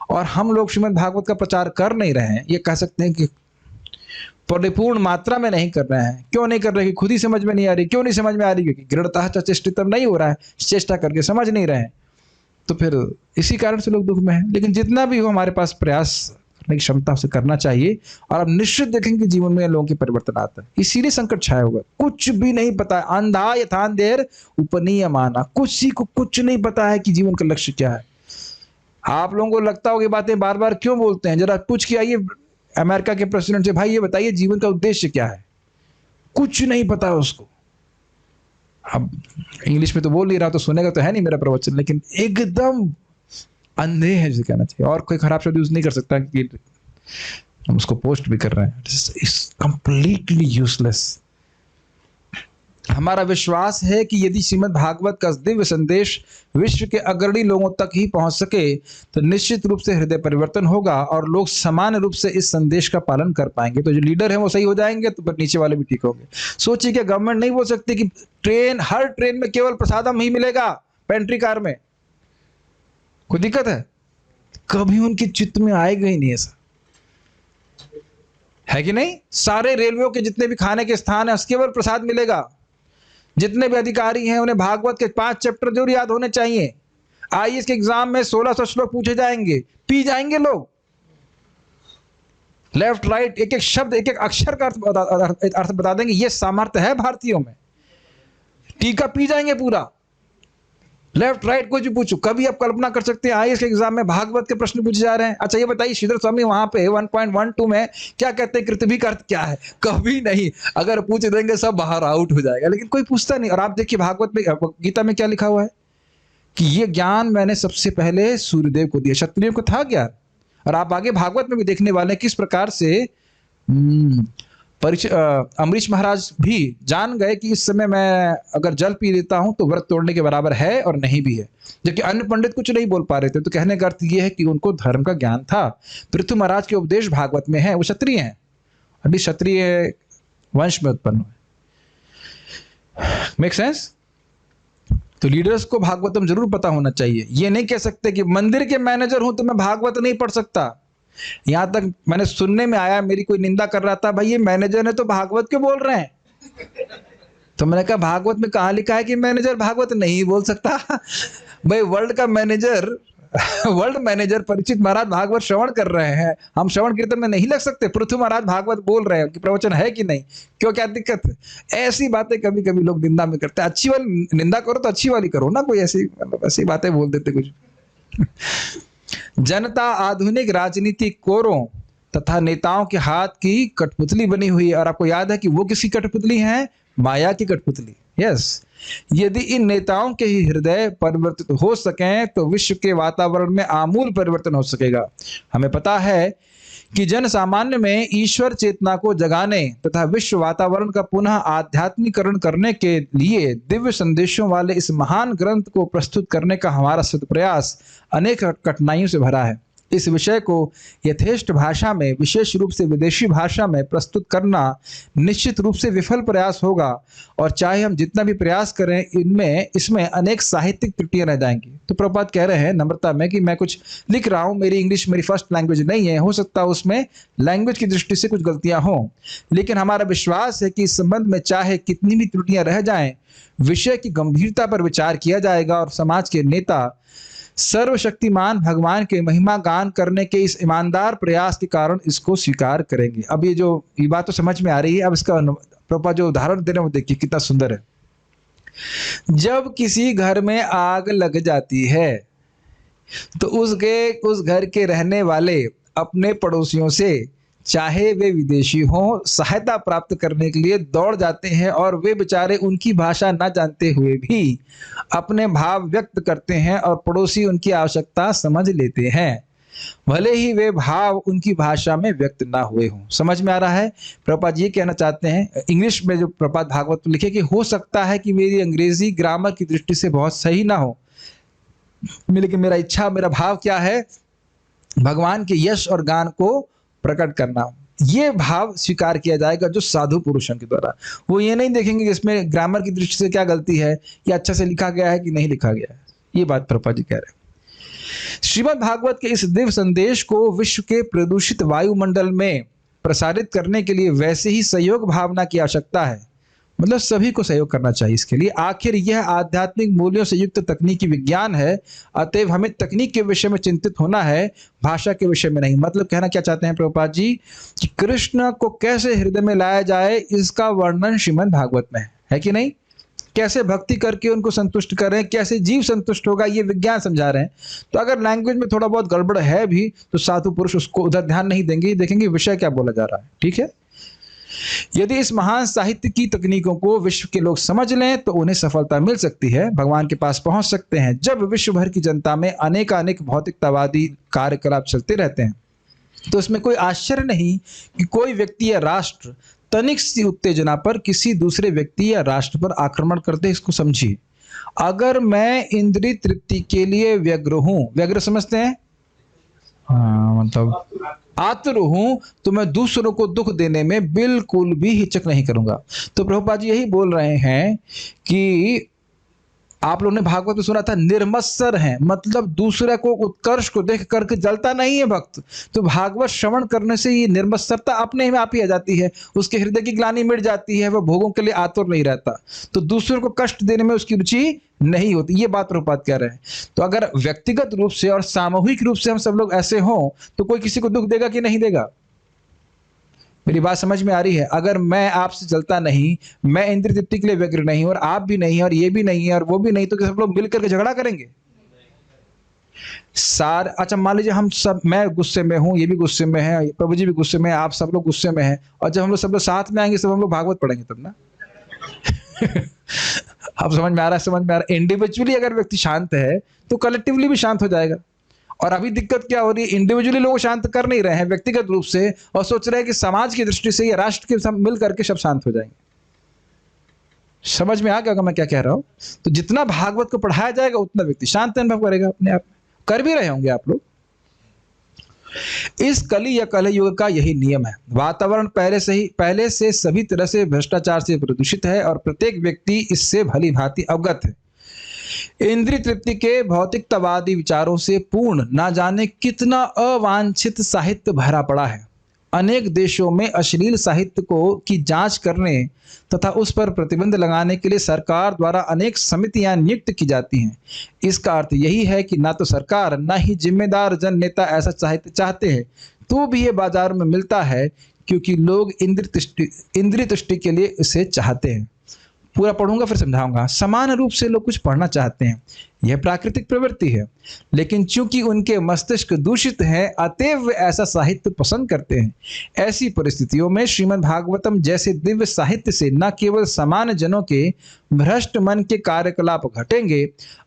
और हम लोग श्रीमद् भागवत का प्रचार कर नहीं रहे हैं। ये कह सकते हैं कि परिपूर्ण मात्रा में नहीं कर रहे हैं। क्यों नहीं कर रहे? कि खुद ही समझ में नहीं आ रही। क्यों नहीं समझ में आ रही? क्योंकि दृढ़ता चेष्टितम नहीं हो रहा है, चेष्टा करके समझ नहीं रहे हैं। तो फिर इसी कारण से लोग दुख में हैं। लेकिन जितना भी हो, हमारे पास प्रयास करने की क्षमता से करना चाहिए, और आप निश्चित देखेंगे कि जीवन में लोगों के परिवर्तन आता है। इसीलिए संकट छाया होगा। कुछ भी नहीं पता है, अंधा यथांधेर उपनीयमाना, किसी को कुछ नहीं पता है कि जीवन का लक्ष्य क्या है। आप लोगों को लगता होगा बातें बार बार क्यों बोलते हैं, जरा पूछ के आइए अमेरिका के प्रेसिडेंट से, भाई ये बताइए जीवन का उद्देश्य क्या है? कुछ नहीं पता है उसको। अब इंग्लिश में तो बोल नहीं रहा, तो सुनेगा तो है नहीं मेरा प्रवचन, लेकिन एकदम अंधे हैं जिसे कहना चाहिए, और कोई खराब शब्द यूज नहीं कर सकता कि हम उसको पोस्ट भी कर रहे हैं। It's completely useless. हमारा विश्वास है कि यदि श्रीमद् भागवत का दिव्य संदेश विश्व के अग्रणी लोगों तक ही पहुंच सके तो निश्चित रूप से हृदय परिवर्तन होगा और लोग समान रूप से इस संदेश का पालन कर पाएंगे। तो जो लीडर है वो सही हो जाएंगे, तो फिर नीचे वाले भी ठीक होंगे। सोचिए कि गवर्नमेंट नहीं बोल सकती कि हर ट्रेन में केवल प्रसादम ही मिलेगा, पेंट्री कार में कोई दिक्कत है? कभी उनके चित्त में आएगा ही नहीं ऐसा, है कि नहीं? सारे रेलवे के जितने भी खाने के स्थान है केवल प्रसाद मिलेगा। जितने भी अधिकारी हैं उन्हें भागवत के 5 चैप्टर जरूर याद होने चाहिए। आईएएस के एग्जाम में 1600 श्लोक पूछे जाएंगे, पी जाएंगे लोग। लेफ्ट राइट एक एक शब्द, एक एक अक्षर का अर्थ बता देंगे। ये सामर्थ्य है भारतीयों में। टीका पी जाएंगे पूरा, लेफ्ट राइट कुछ भी पूछो। कभी आप कल्पना कर सकते हैं आईएएस के एग्जाम में भागवत के प्रश्न पूछे जा रहे हैं? अच्छा ये बताइए श्रीधर स्वामी वहां पे 1.12 में क्या कहते हैं, कृतभी का अर्थ क्या है? कभी नहीं। अगर पूछ देंगे सब बाहर आउट हो जाएगा, लेकिन कोई पूछता नहीं। और आप देखिए भागवत में, गीता में क्या लिखा हुआ है कि ये ज्ञान मैंने सबसे पहले सूर्यदेव को दिया, क्षत्रियों को था ज्ञान। और आप आगे भागवत में भी देखने वाले किस प्रकार से अमरीश महाराज भी जान गए कि इस समय मैं अगर जल पी लेता हूं तो व्रत तोड़ने के बराबर है और नहीं भी है, जबकि अन्य पंडित कुछ नहीं बोल पा रहे थे। तो कहने का अर्थ यह है कि उनको धर्म का ज्ञान था। पृथु महाराज के उपदेश भागवत में है, वो क्षत्रिय हैं, अभी क्षत्रिय वंश में उत्पन्न हुए। Make sense? तो लीडर्स को भागवतम जरूर पता होना चाहिए। ये नहीं कह सकते कि मंदिर के मैनेजर हूं तो मैं भागवत नहीं पढ़ सकता। यहां तक मैंने सुनने में आया, मेरी कोई निंदा कर रहा था, भाई ये मैनेजर ने तो भागवत क्यों बोल रहे हैं? तो मैंने कहा भागवत में कहां लिखा है कि मैनेजर भागवत नहीं बोल सकता? भाई वर्ल्ड का मैनेजर, वर्ल्ड मैनेजर परीक्षित महाराज भागवत श्रवण कर रहे हैं, हम श्रवण कीर्तन में नहीं लग सकते? पृथु महाराज भागवत बोल रहे हैं कि प्रवचन है कि नहीं, क्यों, क्या दिक्कत है? ऐसी बातें कभी कभी लोग निंदा में करते हैं। अच्छी वाली निंदा करो तो अच्छी वाली करो ना, कोई ऐसी ऐसी बातें बोल देते कुछ। जनता आधुनिक राजनीति कोरों तथा नेताओं के हाथ की कठपुतली बनी हुई है। और आपको याद है कि वो किसकी कठपुतली है? माया की कठपुतली। यस, यदि इन नेताओं के ही हृदय परिवर्तित हो सकें तो विश्व के वातावरण में आमूल परिवर्तन हो सकेगा। हमें पता है कि जन सामान्य में ईश्वर चेतना को जगाने तथा विश्व वातावरण का पुनः आध्यात्मिकरण करने के लिए दिव्य संदेशों वाले इस महान ग्रंथ को प्रस्तुत करने का हमारा सद प्रयास अनेक कठिनाइयों से भरा है। इस विषय को यथेष्ट भाषा में, विशेष रूप से विदेशी भाषा में प्रस्तुत करना निश्चित रूप से विफल प्रयास होगा, और चाहे हम जितना भी प्रयास करें इसमें अनेक साहित्यिक त्रुटियां रह जाएंगी। तो प्रभुपाद कह रहे हैं नम्रता में कि मैं कुछ लिख रहा हूं, मेरी इंग्लिश मेरी फर्स्ट लैंग्वेज नहीं है, हो सकता है उसमें लैंग्वेज की दृष्टि से कुछ गलतियां हों, लेकिन हमारा विश्वास है कि इस संबंध में चाहे कितनी भी त्रुटियां रह जाएं, विषय की गंभीरता पर विचार किया जाएगा और समाज के नेता सर्वशक्तिमान भगवान के महिमा गान करने के इस ईमानदार प्रयास के कारण इसको स्वीकार करेंगे। अब ये बात तो समझ में आ रही है। अब इसका प्रभुपाद जो उदाहरण दे रहे हैं वो देखिए कितना सुंदर है। जब किसी घर में आग लग जाती है तो उस घर के रहने वाले अपने पड़ोसियों से, चाहे वे विदेशी हों, सहायता प्राप्त करने के लिए दौड़ जाते हैं, और वे बेचारे उनकी भाषा न जानते हुए भी अपने भाव व्यक्त करते हैं और पड़ोसी उनकी आवश्यकता समझ लेते हैं, भले ही वे भाव उनकी भाषा में व्यक्त ना हुए हों। समझ में आ रहा है? प्रभुपाद ये कहना चाहते हैं इंग्लिश में, जो प्रभुपाद भागवत में लिखे कि हो सकता है कि मेरी अंग्रेजी ग्रामर की दृष्टि से बहुत सही ना हो, लेकिन मेरा भाव क्या है? भगवान के यश और गान को प्रकट करना। ये भाव स्वीकार किया जाएगा जो साधु पुरुषों के द्वारा। वो ये नहीं देखेंगे कि इसमें ग्रामर की दृष्टि से क्या गलती है, या अच्छा से लिखा गया है कि नहीं लिखा गया है। ये बात प्रभुपाद जी कह रहे हैं। श्रीमद् भागवत के इस दिव्य संदेश को विश्व के प्रदूषित वायुमंडल में प्रसारित करने के लिए वैसे ही सहयोग भावना की आवश्यकता है, मतलब सभी को सहयोग करना चाहिए इसके लिए। आखिर यह आध्यात्मिक मूल्यों से युक्त तकनीकी विज्ञान है, अतएव हमें तकनीक के विषय में चिंतित होना है, भाषा के विषय में नहीं। मतलब कहना क्या चाहते हैं प्रभुपाद जी कि कृष्ण को कैसे हृदय में लाया जाए इसका वर्णन श्रीमद् भागवत में है कि नहीं? कैसे भक्ति करके उनको संतुष्ट करें, कैसे जीव संतुष्ट होगा, ये विज्ञान समझा रहे हैं। तो अगर लैंग्वेज में थोड़ा बहुत गड़बड़ है भी तो साधु पुरुष उसको उधर ध्यान नहीं देंगे, देखेंगे विषय क्या बोला जा रहा है। ठीक है? यदि इस महान साहित्य की तकनीकों को विश्व के लोग समझ लें तो उन्हें सफलता मिल सकती है, भगवान के पास पहुंच सकते हैं। जब विश्व भर की जनता में अनेक भौतिकतावादी कार्यकलाप चलते रहते हैं तो इसमें कोई आश्चर्य नहीं कि कोई व्यक्ति या राष्ट्र तनिक सी उत्तेजना पर किसी दूसरे व्यक्ति या राष्ट्र पर आक्रमण करते। इसको समझिए, अगर मैं इंद्रिय तृप्ति के लिए व्यग्र हूं, व्यग्र समझते हैं? हाँ, मतलब आतुर हूं, तो मैं दूसरों को दुख देने में बिल्कुल भी हिचक नहीं करूंगा। तो प्रभुपाद जी यही बोल रहे हैं कि आप लोगों ने भागवत में सुना था, निर्मत्सर हैं, मतलब दूसरे को उत्कर्ष को देख करके जलता नहीं है भक्त। तो भागवत श्रवण करने से ये निर्मत्सरता अपने में आप ही आ जाती है, उसके हृदय की ग्लानि मिट जाती है, वह भोगों के लिए आतुर नहीं रहता, तो दूसरों को कष्ट देने में उसकी रुचि नहीं होती। ये बात प्रभुपाद कह रहे हैं। तो अगर व्यक्तिगत रूप से और सामूहिक रूप से हम सब लोग ऐसे हों तो कोई किसी को दुख देगा कि नहीं देगा? मेरी बात समझ में आ रही है? अगर मैं आपसे जलता नहीं, मैं इंद्रिय तृप्ति के लिए व्यग्र नहीं, और आप भी नहीं, और ये भी नहीं है, और वो भी नहीं, तो सब लोग मिलकर के झगड़ा करेंगे? अच्छा मान लीजिए हम सब, मैं गुस्से में हूं, ये भी गुस्से में है, प्रभु जी भी गुस्से में है, आप सब लोग गुस्से में हैं, और जब हम लोग सब लोग साथ में आएंगे सब हम लोग भागवत पढ़ेंगे तब ना। अब समझ में आ रहा है? समझ में आ रहा है? इंडिविजुअली अगर व्यक्ति शांत है तो कलेक्टिवली भी शांत हो जाएगा। और अभी दिक्कत क्या हो रही है, इंडिविजुअली लोग शांत कर नहीं रहे हैं व्यक्तिगत रूप से, और सोच रहे हैं कि समाज की दृष्टि से या राष्ट्र के सब मिल करके सब शांत हो जाएंगे। समझ में आ गया मैं क्या कह रहा हूं? तो जितना भागवत को पढ़ाया जाएगा उतना व्यक्ति शांत अनुभव करेगा अपने आप में। कर भी रहे होंगे आप लोग। इस कली या कलह युग का यही नियम है। वातावरण पहले से सभी तरह से भ्रष्टाचार से प्रदूषित है और प्रत्येक व्यक्ति इससे भली भांति अवगत है। इंद्रिय तृप्ति के भौतिकतावादी विचारों से पूर्ण ना जाने कितना अवांछित साहित्य भरा पड़ा है। अनेक देशों में अश्लील साहित्य की जांच करने तथा उस पर प्रतिबंध लगाने के लिए सरकार द्वारा अनेक समितियां नियुक्त की जाती हैं। इसका अर्थ यही है कि ना तो सरकार ना ही जिम्मेदार जन नेता ऐसा साहित्य चाहते हैं, तो भी ये बाजार में मिलता है क्योंकि लोग इंद्रिय तुष्टि के लिए इसे चाहते हैं। पूरा पढ़ूंगा फिर समझाऊंगा। समान रूप से लोग कुछ पढ़ना चाहते हैं, यह प्राकृतिक प्रवृत्ति है, लेकिन चूंकि उनके मस्तिष्क दूषित हैं अतएव वे ऐसा साहित्य पसंद करते हैं। ऐसी परिस्थितियों में श्रीमद् भागवतम जैसे दिव्य साहित्य से न केवल सामान्य जनों के भ्रष्ट मन के कार्यकलाप घटेंगे,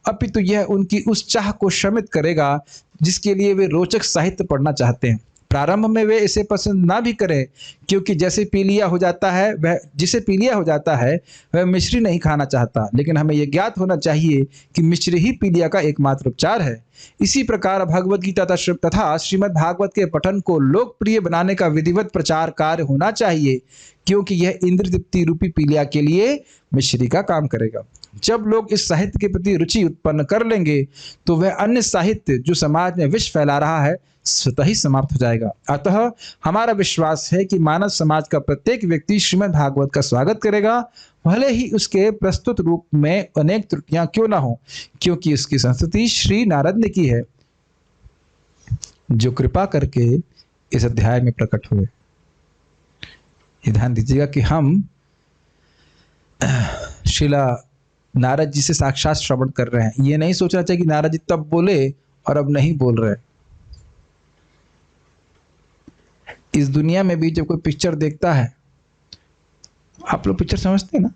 अपितु यह उनकी उस चाह को शमित करेगा जिसके लिए वे रोचक साहित्य पढ़ना चाहते हैं। प्रारंभ में वे इसे पसंद ना भी करें, क्योंकि जैसे पीलिया हो जाता है वह जिसे पीलिया हो जाता है वह मिश्री नहीं खाना चाहता, लेकिन हमें यह ज्ञात होना चाहिए कि मिश्री ही पीलिया का एकमात्र उपचार है। इसी प्रकार भगवत गीता तथा श्रीमद् भागवत के पठन को लोकप्रिय बनाने का विधिवत प्रचार कार्य होना चाहिए, क्योंकि यह इंद्र तृप्ति रूपी पीलिया के लिए मिश्री का काम करेगा। जब लोग इस साहित्य के प्रति रुचि उत्पन्न कर लेंगे तो वह अन्य साहित्य जो समाज में विष फैला रहा है स्वतः ही समाप्त हो जाएगा। अतः हमारा विश्वास है कि मानव समाज का प्रत्येक व्यक्ति श्रीमद् भागवत का स्वागत करेगा, भले ही उसके प्रस्तुत रूप में अनेक त्रुटियां क्यों ना हो, क्योंकि इसकी संस्तुति श्री नारद ने की है, जो कृपा करके इस अध्याय में प्रकट हुए। ये ध्यान दीजिएगा कि हम श्रीला नारद जी से साक्षात श्रवण कर रहे हैं। ये नहीं सोचना चाहिए कि नारद जी तब बोले और अब नहीं बोल रहे। इस दुनिया में भी जब कोई पिक्चर देखता है, आप लोग पिक्चर समझते हैं ना,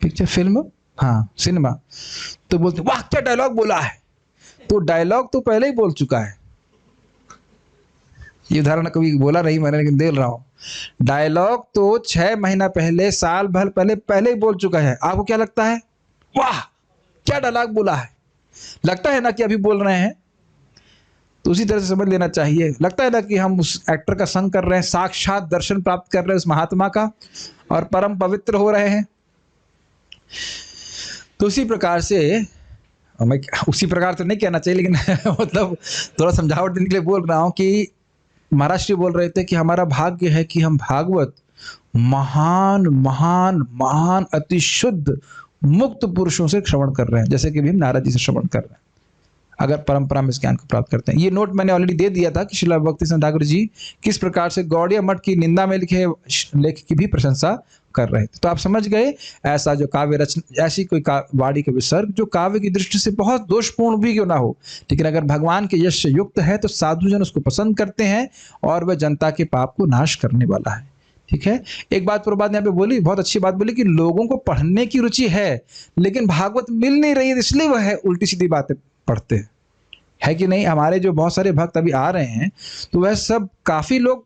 पिक्चर फिल्म, हाँ सिनेमा, तो बोलते वाह क्या डायलॉग बोला है, तो डायलॉग तो पहले ही बोल चुका है। ये उदाहरण कभी बोला नहीं मैंने, लेकिन दे रहा हूं। डायलॉग तो 6 महीना पहले, साल भर पहले ही बोल चुका है। आपको क्या लगता है, वाह क्या डायलॉग बोला है, लगता है ना कि अभी बोल रहे हैं। तो उसी तरह से समझ लेना चाहिए, लगता है ना कि हम उस एक्टर का संग कर रहे हैं, साक्षात दर्शन प्राप्त कर रहे हैं उस महात्मा का और परम पवित्र हो रहे हैं। तो उसी प्रकार से, मैं उसी प्रकार तो नहीं कहना चाहिए, लेकिन मतलब थोड़ा समझावट देने के लिए बोल रहा हूं कि महाराज श्री बोल रहे थे कि हमारा भाग्य है कि हम भागवत महान महान महान अति शुद्ध मुक्त पुरुषों से श्रवण कर रहे हैं, जैसे कि भी हम नारद जी से श्रवण कर रहे हैं, अगर परंपरा में इस ज्ञान को प्राप्त करते हैं। ये नोट मैंने ऑलरेडी दे दिया था कि श्रील भक्ति सिद्धांत ठाकुर जी किस प्रकार से गौड़िया मठ की निंदा में लिखे लेख की भी प्रशंसा कर रहे थे। तो आप समझ गए, ऐसा जो काव्य रचना, ऐसी कोई वाणी के विसर्ग जो काव्य की दृष्टि से बहुत दोषपूर्ण भी क्यों ना हो, लेकिन अगर भगवान के यश से युक्त है तो साधुजन उसको पसंद करते हैं और वह जनता के पाप को नाश करने वाला है। ठीक है, एक बात प्रभुपाद ने यहाँ पे बोली, बहुत अच्छी बात बोली कि लोगों को पढ़ने की रुचि है, लेकिन भागवत मिल नहीं रही है, इसलिए वह उल्टी सीधी बातें पढ़ते हैं, है कि नहीं। हमारे जो बहुत सारे भक्त अभी आ रहे हैं, तो वह सब काफी लोग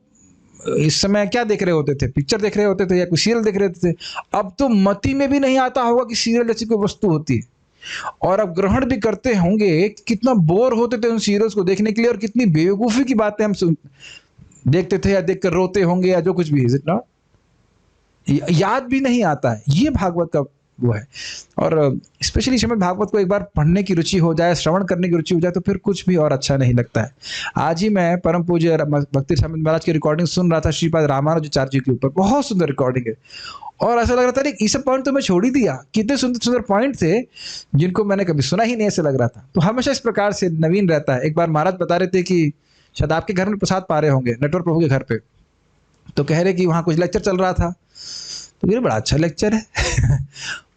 इस समय क्या देख रहे होते थे, पिक्चर देख रहे होते थे या कोई सीरियल देख रहे थे। अब तो मति में भी नहीं आता होगा कि सीरियल जैसी कोई वस्तु होती है, और अब ग्रहण भी करते होंगे। कितना बोर होते थे उन सीरियल्स को देखने के लिए, और कितनी बेवकूफी की बातें हम देखते थे या देखकर रोते होंगे या जो कुछ भी, इज इट नॉट, याद भी नहीं आता है। ये भागवत का वो है। और स्पेशली श्रीमद् भागवत को एक बार पढ़ने की रुचि हो जाए, श्रवण करने की रुचि हो जाए, तो फिर कुछ भी और अच्छा नहीं लगता है। आज ही मैं परम पूज्य भक्ति स्वामी महाराज की रिकॉर्डिंग सुन रहा था श्रीपाद रामानुजाचार्य जी के ऊपर, बहुत सुंदर रिकॉर्डिंग है, और ऐसा लग रहा था ये सब पॉइंट तो मैं छोड़ ही दिया, कितने सुंदर सुंदर पॉइंट थे जिनको मैंने कभी सुना ही नहीं, ऐसे लग रहा था। तो हमेशा इस प्रकार से नवीन रहता है। एक बार महाराज बता रहे थे कि शायद आपके घर में प्रसाद पा रहे होंगे, नटवर प्रभु के घर पे, तो कह रहे कि वहाँ कुछ लेक्चर चल रहा था, तो ये बड़ा अच्छा लेक्चर है।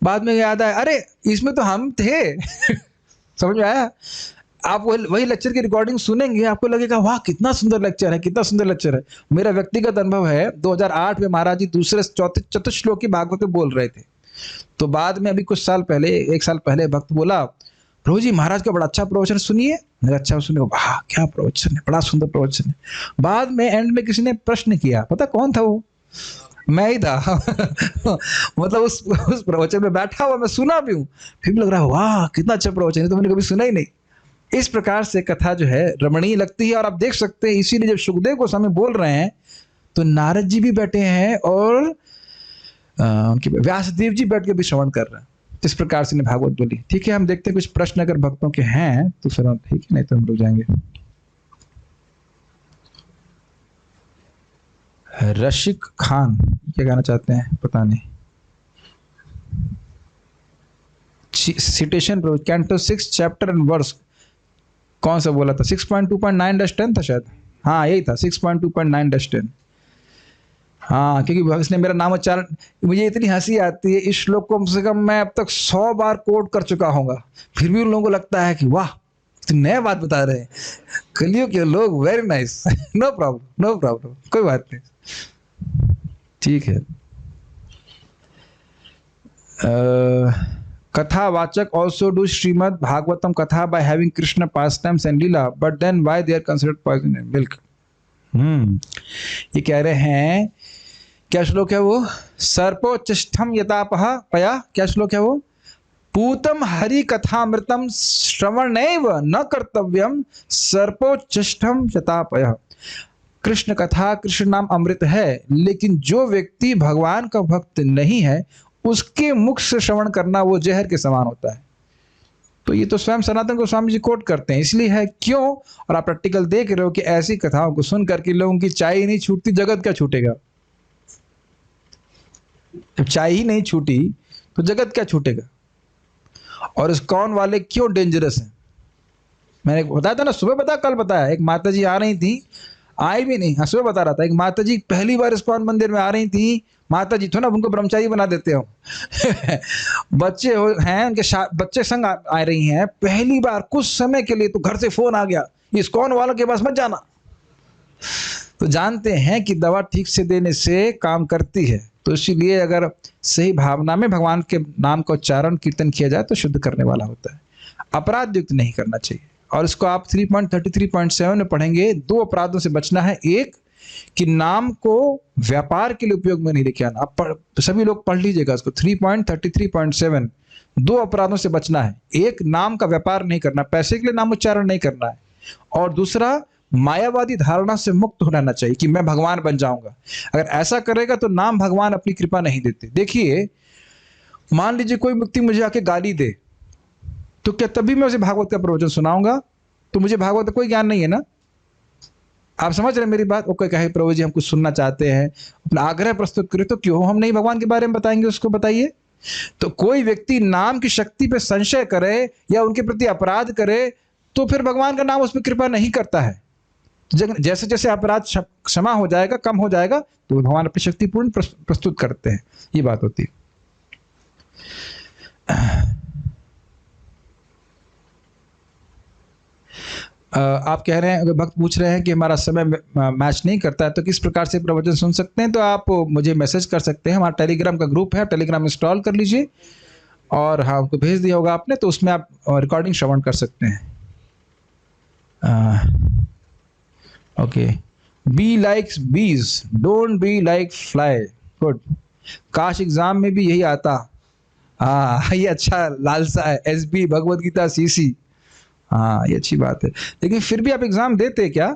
बाद में याद आया, अरे इसमें तो हम थे। समझ में आया। आप वही लेक्चर की रिकॉर्डिंग सुनेंगे, आपको लगेगा वाह कितना सुंदर लेक्चर है, कितना सुंदर लेक्चर है। मेरा व्यक्तिगत अनुभव है, 2008 में महाराज जी दूसरे चतुश्लोकी भागवत में बोल रहे थे, तो बाद में अभी कुछ साल पहले, 1 साल पहले भक्त बोला, प्रभु जी महाराज का बड़ा अच्छा प्रवचन सुनिए। मेरा अच्छा सुनिए, वाह क्या प्रवचन है, बड़ा सुंदर प्रवचन है। बाद में एंड में किसी ने प्रश्न किया, पता कौन था वो? मैं ही था। मतलब उस प्रवचन में बैठा हुआ, मैं सुना भी हूँ, फिर भी लग रहा है वाह कितना अच्छा प्रवचन है, तो मैंने कभी सुना ही नहीं। इस प्रकार से कथा जो है रमणीय लगती है। और आप देख सकते हैं, इसीलिए जब सुखदेव गोस्वामी बोल रहे हैं तो नारद जी भी बैठे हैं और उनके व्यासदेव जी बैठ के भी श्रवण कर रहे हैं। इस प्रकार से ने भागवत बोली। ठीक है, हम देखते हैं कुछ प्रश्न अगर भक्तों के हैं तो फिर हम, ठीक है, नहीं तो हम रुक जाएंगे। रशिक खान क्या कहना चाहते हैं पता नहीं। Citation pro canto 6 chapter and verse कौन सा बोला था? 6.2.9-10 था शायद। हाँ यही था, 6.2.9-10। हाँ, क्योंकि इसने मेरा नाम उच्चारण, मुझे इतनी हंसी आती है, इस श्लोक को कम से कम मैं अब तक 100 बार कोट कर चुका होगा, फिर भी उन लोगों को लगता है कि वाह तो नया बात बता रहे हैं। कलियुग के लोग very nice. No problem, no problem, कोई बात नहीं, ठीक है। Katha also do Srimad Bhagavatam Katha by having Krishna pastimes and Leela, but then why they are considered poison in milk? ये कह रहे हैं, क्या श्लोक है वो? सर्पोच्चिष्टम यतापह पया, क्या श्लोक है वो? पूतम हरि कथामृतम श्रवणैव न कर्तव्यम सर्पोच्चिष्टम यतापय। कृष्ण कथा, कृष्ण नाम अमृत है, लेकिन जो व्यक्ति भगवान का भक्त नहीं है उसके मुख से श्रवण करना वो जहर के समान होता है। तो ये तो स्वयं सनातन गोस्वामी जी कोट करते हैं, इसलिए है क्यों। और आप प्रैक्टिकल देख रहे हो कि ऐसी कथाओं को सुन करके लोगों की चाय ही नहीं छूटती, जगत क्या छूटेगा? जब चाय ही नहीं छूटी तो जगत क्या छूटेगा? और इस्कॉन वाले क्यों डेंजरस हैं? मैंने बताया था ना, सुबह बताया, कल बताया। एक माता जी आ रही थी, आई भी नहीं, हाँ सुबह बता रहा था। एक माता जी पहली बार इस्कॉन मंदिर में आ रही थी। माता जी थोड़ा उनको ब्रह्मचारी बना देते हो बच्चे हैं उनके बच्चे संग आ रही हैं पहली बार, कुछ समय के लिए तो घर से फोन आ गया, इस्कॉन वालों के पास मत जाना। तो जानते हैं कि दवा ठीक से देने से काम करती है, तो इसीलिए अगर सही भावना में भगवान के नाम का उच्चारण कीर्तन किया जाए तो शुद्ध करने वाला होता है। अपराध युक्त नहीं करना चाहिए। और इसको आप 3.33.7 में पढ़ेंगे। 2 अपराधों से बचना है। एक कि नाम को व्यापार के लिए उपयोग में नहीं लेके आना। आप सभी लोग पढ़ लीजिएगा इसको। 3.33.7 2 अपराधों से बचना है। एक, नाम का व्यापार नहीं करना, पैसे के लिए नाम उच्चारण नहीं करना है। और दूसरा, मायावादी धारणा से मुक्त हो रहना चाहिए कि मैं भगवान बन जाऊंगा। अगर ऐसा करेगा तो नाम भगवान अपनी कृपा नहीं देते। देखिए, मान लीजिए कोई व्यक्ति मुझे आके गाली दे, तो क्या तभी मैं उसे भागवत का प्रवचन सुनाऊंगा? तो मुझे भागवत का कोई ज्ञान नहीं है ना। आप समझ रहे हैं मेरी बात? वो कोई कहे प्रभु जी हम कुछ सुनना चाहते हैं, अपना आग्रह प्रस्तुत करें, तो क्यों हम नहीं भगवान के बारे में बताएंगे उसको? बताइए। तो कोई व्यक्ति नाम की शक्ति पे संशय करे या उनके प्रति अपराध करे तो फिर भगवान का नाम उस पर कृपा नहीं करता है। जैसे जैसे अपराध क्षमा हो जाएगा, कम हो जाएगा, तो भगवान अपनी शक्ति पूर्ण प्रस्तुत करते हैं। ये बात होती है। आप कह रहे हैं, अगर भक्त पूछ रहे हैं कि हमारा समय मैच नहीं करता है तो किस प्रकार से प्रवचन सुन सकते हैं, तो आप मुझे मैसेज कर सकते हैं। हमारा टेलीग्राम का ग्रुप है, टेलीग्राम इंस्टॉल कर लीजिए और हाँ उनको भेज दिया होगा आपने, तो उसमें आप रिकॉर्डिंग श्रवण कर सकते हैं। ओके, बी लाइक बीज, don't be like fly. Good. काश एग्जाम में भी यही आता। हाँ, ये अच्छा लालसा है। SB Bhagavad Gita CC। हाँ, ये अच्छी बात है। लेकिन फिर भी आप एग्जाम देते क्या?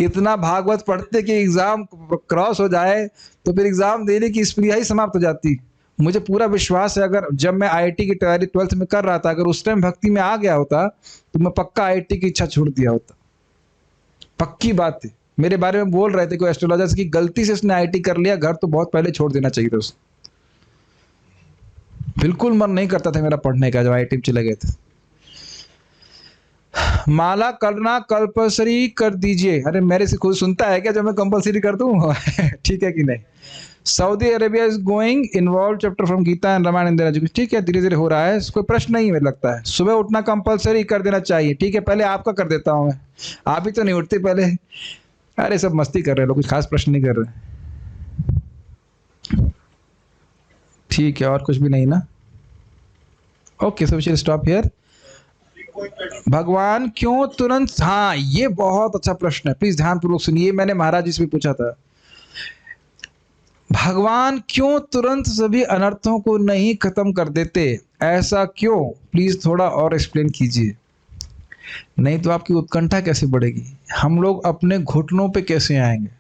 इतना भागवत पढ़ते कि एग्जाम क्रॉस हो जाए तो फिर एग्जाम देने की स्प्रिया ही समाप्त हो जाती। मुझे पूरा विश्वास है, अगर जब मैं IIT की तैयारी 12th में कर रहा था, अगर उस टाइम भक्ति में आ गया होता तो मैं पक्का IIT की इच्छा छोड़ दिया होता। पक्की बात थी। मेरे बारे में बोल रहे थे कोई एस्ट्रोलॉजर्स की, गलती से उसने IIT कर लिया, घर तो बहुत पहले छोड़ देना चाहिए था उसे। बिल्कुल मन नहीं करता था मेरा पढ़ने का जब IIT में चले गए थे। माला करना कंपल्सरी कर दीजिए। अरे मेरे से खुद सुनता है क्या जब मैं कंपल्सरी कर दूं? ठीक है कि नहीं? Saudi Arabia is going involve chapter from Gita and Ramayana Indian education. ठीक है, धीरे धीरे हो रहा है, कोई प्रश्न नहीं है। मुझे लगता है सुबह उठना कंपल्सरी कर देना चाहिए। ठीक है, पहले आपका कर देता हूं मैं, आप ही तो नहीं उठते पहले। अरे सब मस्ती कर रहे हैं लोग, कुछ खास प्रश्न नहीं कर रहे। ठीक है, और कुछ भी नहीं ना? Okay, so we will stop here. भगवान क्यों तुरंत, हाँ ये बहुत अच्छा प्रश्न है, प्लीज ध्यानपूर्वक सुनिए। मैंने महाराज जी से भी पूछा था, भगवान क्यों तुरंत सभी अनर्थों को नहीं खत्म कर देते? ऐसा क्यों? प्लीज थोड़ा और एक्सप्लेन कीजिए, नहीं तो आपकी उत्कंठा कैसे बढ़ेगी। हम लोग अपने घुटनों पे कैसे आएंगे?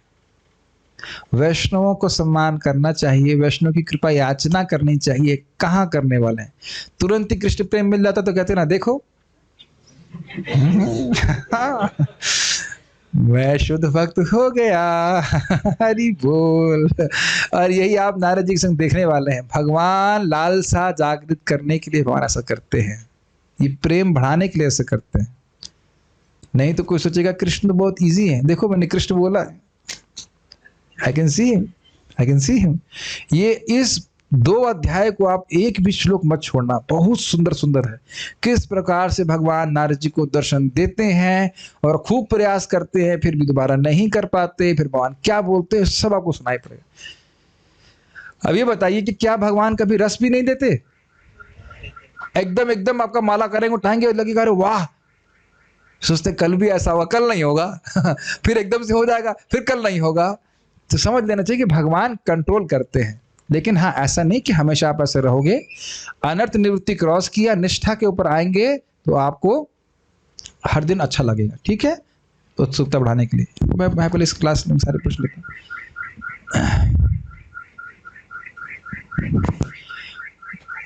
वैष्णवों को सम्मान करना चाहिए, वैष्णव की कृपा याचना करनी चाहिए। कहाँ करने वाले हैं? तुरंत ही कृष्ण प्रेम मिल जाता तो कहते ना देखो मैं शुद्ध भक्त हो गया, हरि बोल। और यही आप नारद जी के संग देखने वाले हैं। भगवान लालसा जागृत करने के लिए भगवान ऐसा करते हैं, ये प्रेम बढ़ाने के लिए ऐसा करते हैं। नहीं तो कोई सोचेगा कृष्ण तो बहुत इजी है। देखो मैंने कृष्ण बोला है, I can see him, I can see him. ये इस 2 अध्याय को आप एक भी श्लोक मत छोड़ना, बहुत सुंदर सुंदर है। किस प्रकार से भगवान नारद जी को दर्शन देते हैं और खूब प्रयास करते हैं, फिर भी दोबारा नहीं कर पाते, फिर भगवान क्या बोलते हैं सब आपको सुनाई पड़ेगा। अब ये बताइए कि क्या भगवान कभी रस भी नहीं देते? एकदम एकदम आपका माला करेंगे, उठाएंगे, लगेगा अरे वाह, सोचते कल भी ऐसा हुआ, कल नहीं होगा फिर एकदम से हो जाएगा, फिर कल नहीं होगा। तो समझ लेना चाहिए कि भगवान कंट्रोल करते हैं, लेकिन हाँ ऐसा नहीं कि हमेशा आप ऐसे रहोगे। अनर्थ निवृत्ति क्रॉस किया, निष्ठा के ऊपर आएंगे तो आपको हर दिन अच्छा लगेगा। ठीक है, तो उत्सुकता बढ़ाने के लिए मैं पहले इस क्लास में सारे पूछ लेता हूँ।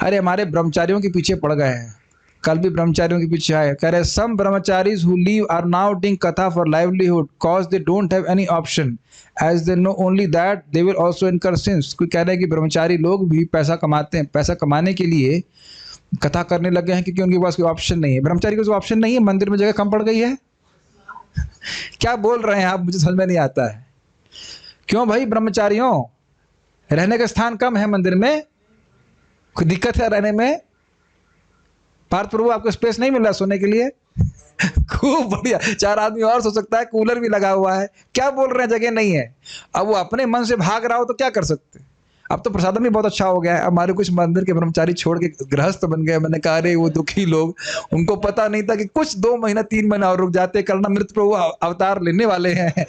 अरे हमारे ब्रह्मचारियों के पीछे पड़ गए हैं, कल भी ब्रह्मचारियों के पीछे आए, कह रहे some brahmacharis who live are now doing katha for livelihood cause they don't have any option as they know only that they will also incur sins. कोई कह रहा है कि ब्रह्मचारी लोग भी पैसा कमाते हैं, पैसा कमाने के लिए कथा करने लगे हैं क्योंकि उनके पास कोई ऑप्शन नहीं है। ब्रह्मचारी को कोई ऑप्शन नहीं है, मंदिर में जगह कम पड़ गई है क्या बोल रहे हैं आप, मुझे समझ में नहीं आता है। क्यों भाई ब्रह्मचारियों, रहने का स्थान कम है मंदिर में, कोई दिक्कत है रहने में? पार्थ प्रभु आपको स्पेस नहीं मिल रहा सोने के लिए खूब बढ़िया, 4 आदमी और सो सकता है, कूलर भी लगा हुआ है, क्या बोल रहे हैं जगह नहीं है। अब वो अपने मन से भाग रहा हो तो क्या कर सकते। अब तो प्रसादम भी बहुत अच्छा हो गया है। हमारे कुछ मंदिर के ब्रह्मचारी छोड़ के गृहस्थ बन गए। मैंने कहा अरे वो दुखी लोग, उनको पता नहीं था कि कुछ 2 महीना 3 महीना और रुक जाते, करना मृत प्रभु अवतार लेने वाले हैं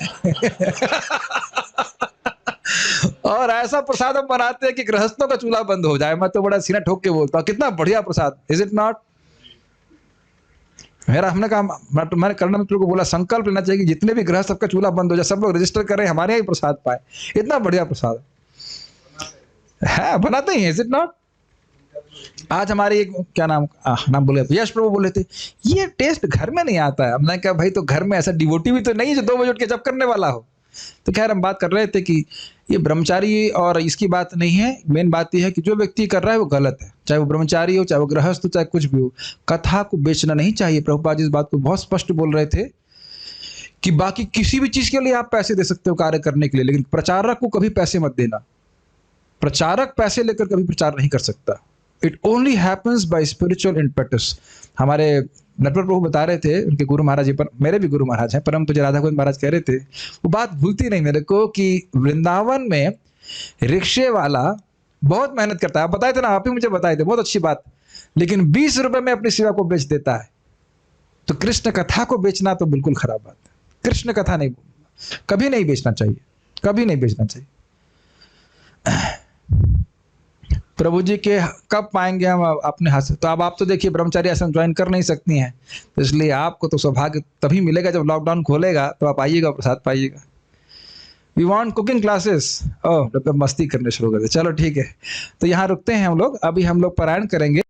और ऐसा प्रसाद हम बनाते हैं कि गृहस्थों का चूल्हा बंद हो जाए। मैं तो बड़ा सीना ठोक के बोलता हूँ, कितना बढ़िया प्रसाद, इज इट नॉट। मेरा हमने कहा, मैंने कर्ण मित्र को बोला संकल्प लेना चाहिए कि जितने भी गृहस्थ सबका चूल्हा बंद हो जाए, सब लोग रजिस्टर करें, हमारे यहाँ ही प्रसाद पाए। इतना बढ़िया प्रसाद है, बनाते ही, इज इट नॉट। आज हमारे एक क्या नाम बोले, यश प्रभु बोले थे ये टेस्ट घर में नहीं आता है। हमने कहा भाई तो घर में ऐसा डिवोटी भी तो नहीं है जो 2 बजे उठ के जप करने वाला हो। तो खैर हम बात कर रहे थे कि ये ब्रह्मचारी और इसकी बात नहीं है, मेन बात यह है कि जो व्यक्ति कर रहा है वो गलत है, चाहे वो ब्रह्मचारी हो, चाहे वो गृहस्थ हो, चाहे कुछ भी हो। कथा को बेचना नहीं चाहिए। प्रभुपाद जी इस बात को बहुत स्पष्ट बोल रहे थे कि बाकी किसी भी चीज के लिए आप पैसे दे सकते हो कार्य करने के लिए, लेकिन प्रचारक को कभी पैसे मत देना। प्रचारक पैसे लेकर कभी प्रचार नहीं कर सकता। It only happens by spiritual impetus. हमारे नटवर प्रभु बता रहे थे, उनके गुरु महाराज जी, पर मेरे भी गुरु महाराज हैं, परम पूज्य राधा गोविंद महाराज कह रहे थे, वो बात भूलती नहीं मेरे को, कि वृंदावन में रिक्शे वाला बहुत मेहनत करता है। आप बताए थे ना, आप ही मुझे बताए थे, बहुत अच्छी बात, लेकिन 20 रुपए में अपनी सेवा को बेच देता है। तो कृष्ण कथा को बेचना तो बिल्कुल खराब बात है। कृष्ण कथा नहीं, कभी नहीं बेचना चाहिए, कभी नहीं बेचना चाहिए। प्रभु जी के कब पाएंगे हम अपने हाथ से। तो अब आप तो देखिए ब्रह्मचारी आश्रम ज्वाइन कर नहीं सकती हैं, तो इसलिए आपको तो सौभाग्य तभी मिलेगा जब लॉकडाउन खोलेगा, तो आप आइएगा, प्रसाद पाइएगा। We want cooking classes. Oh, मस्ती करने शुरू कर दे। चलो ठीक है, तो यहाँ रुकते हैं हम लोग, अभी हम लोग पारायण करेंगे।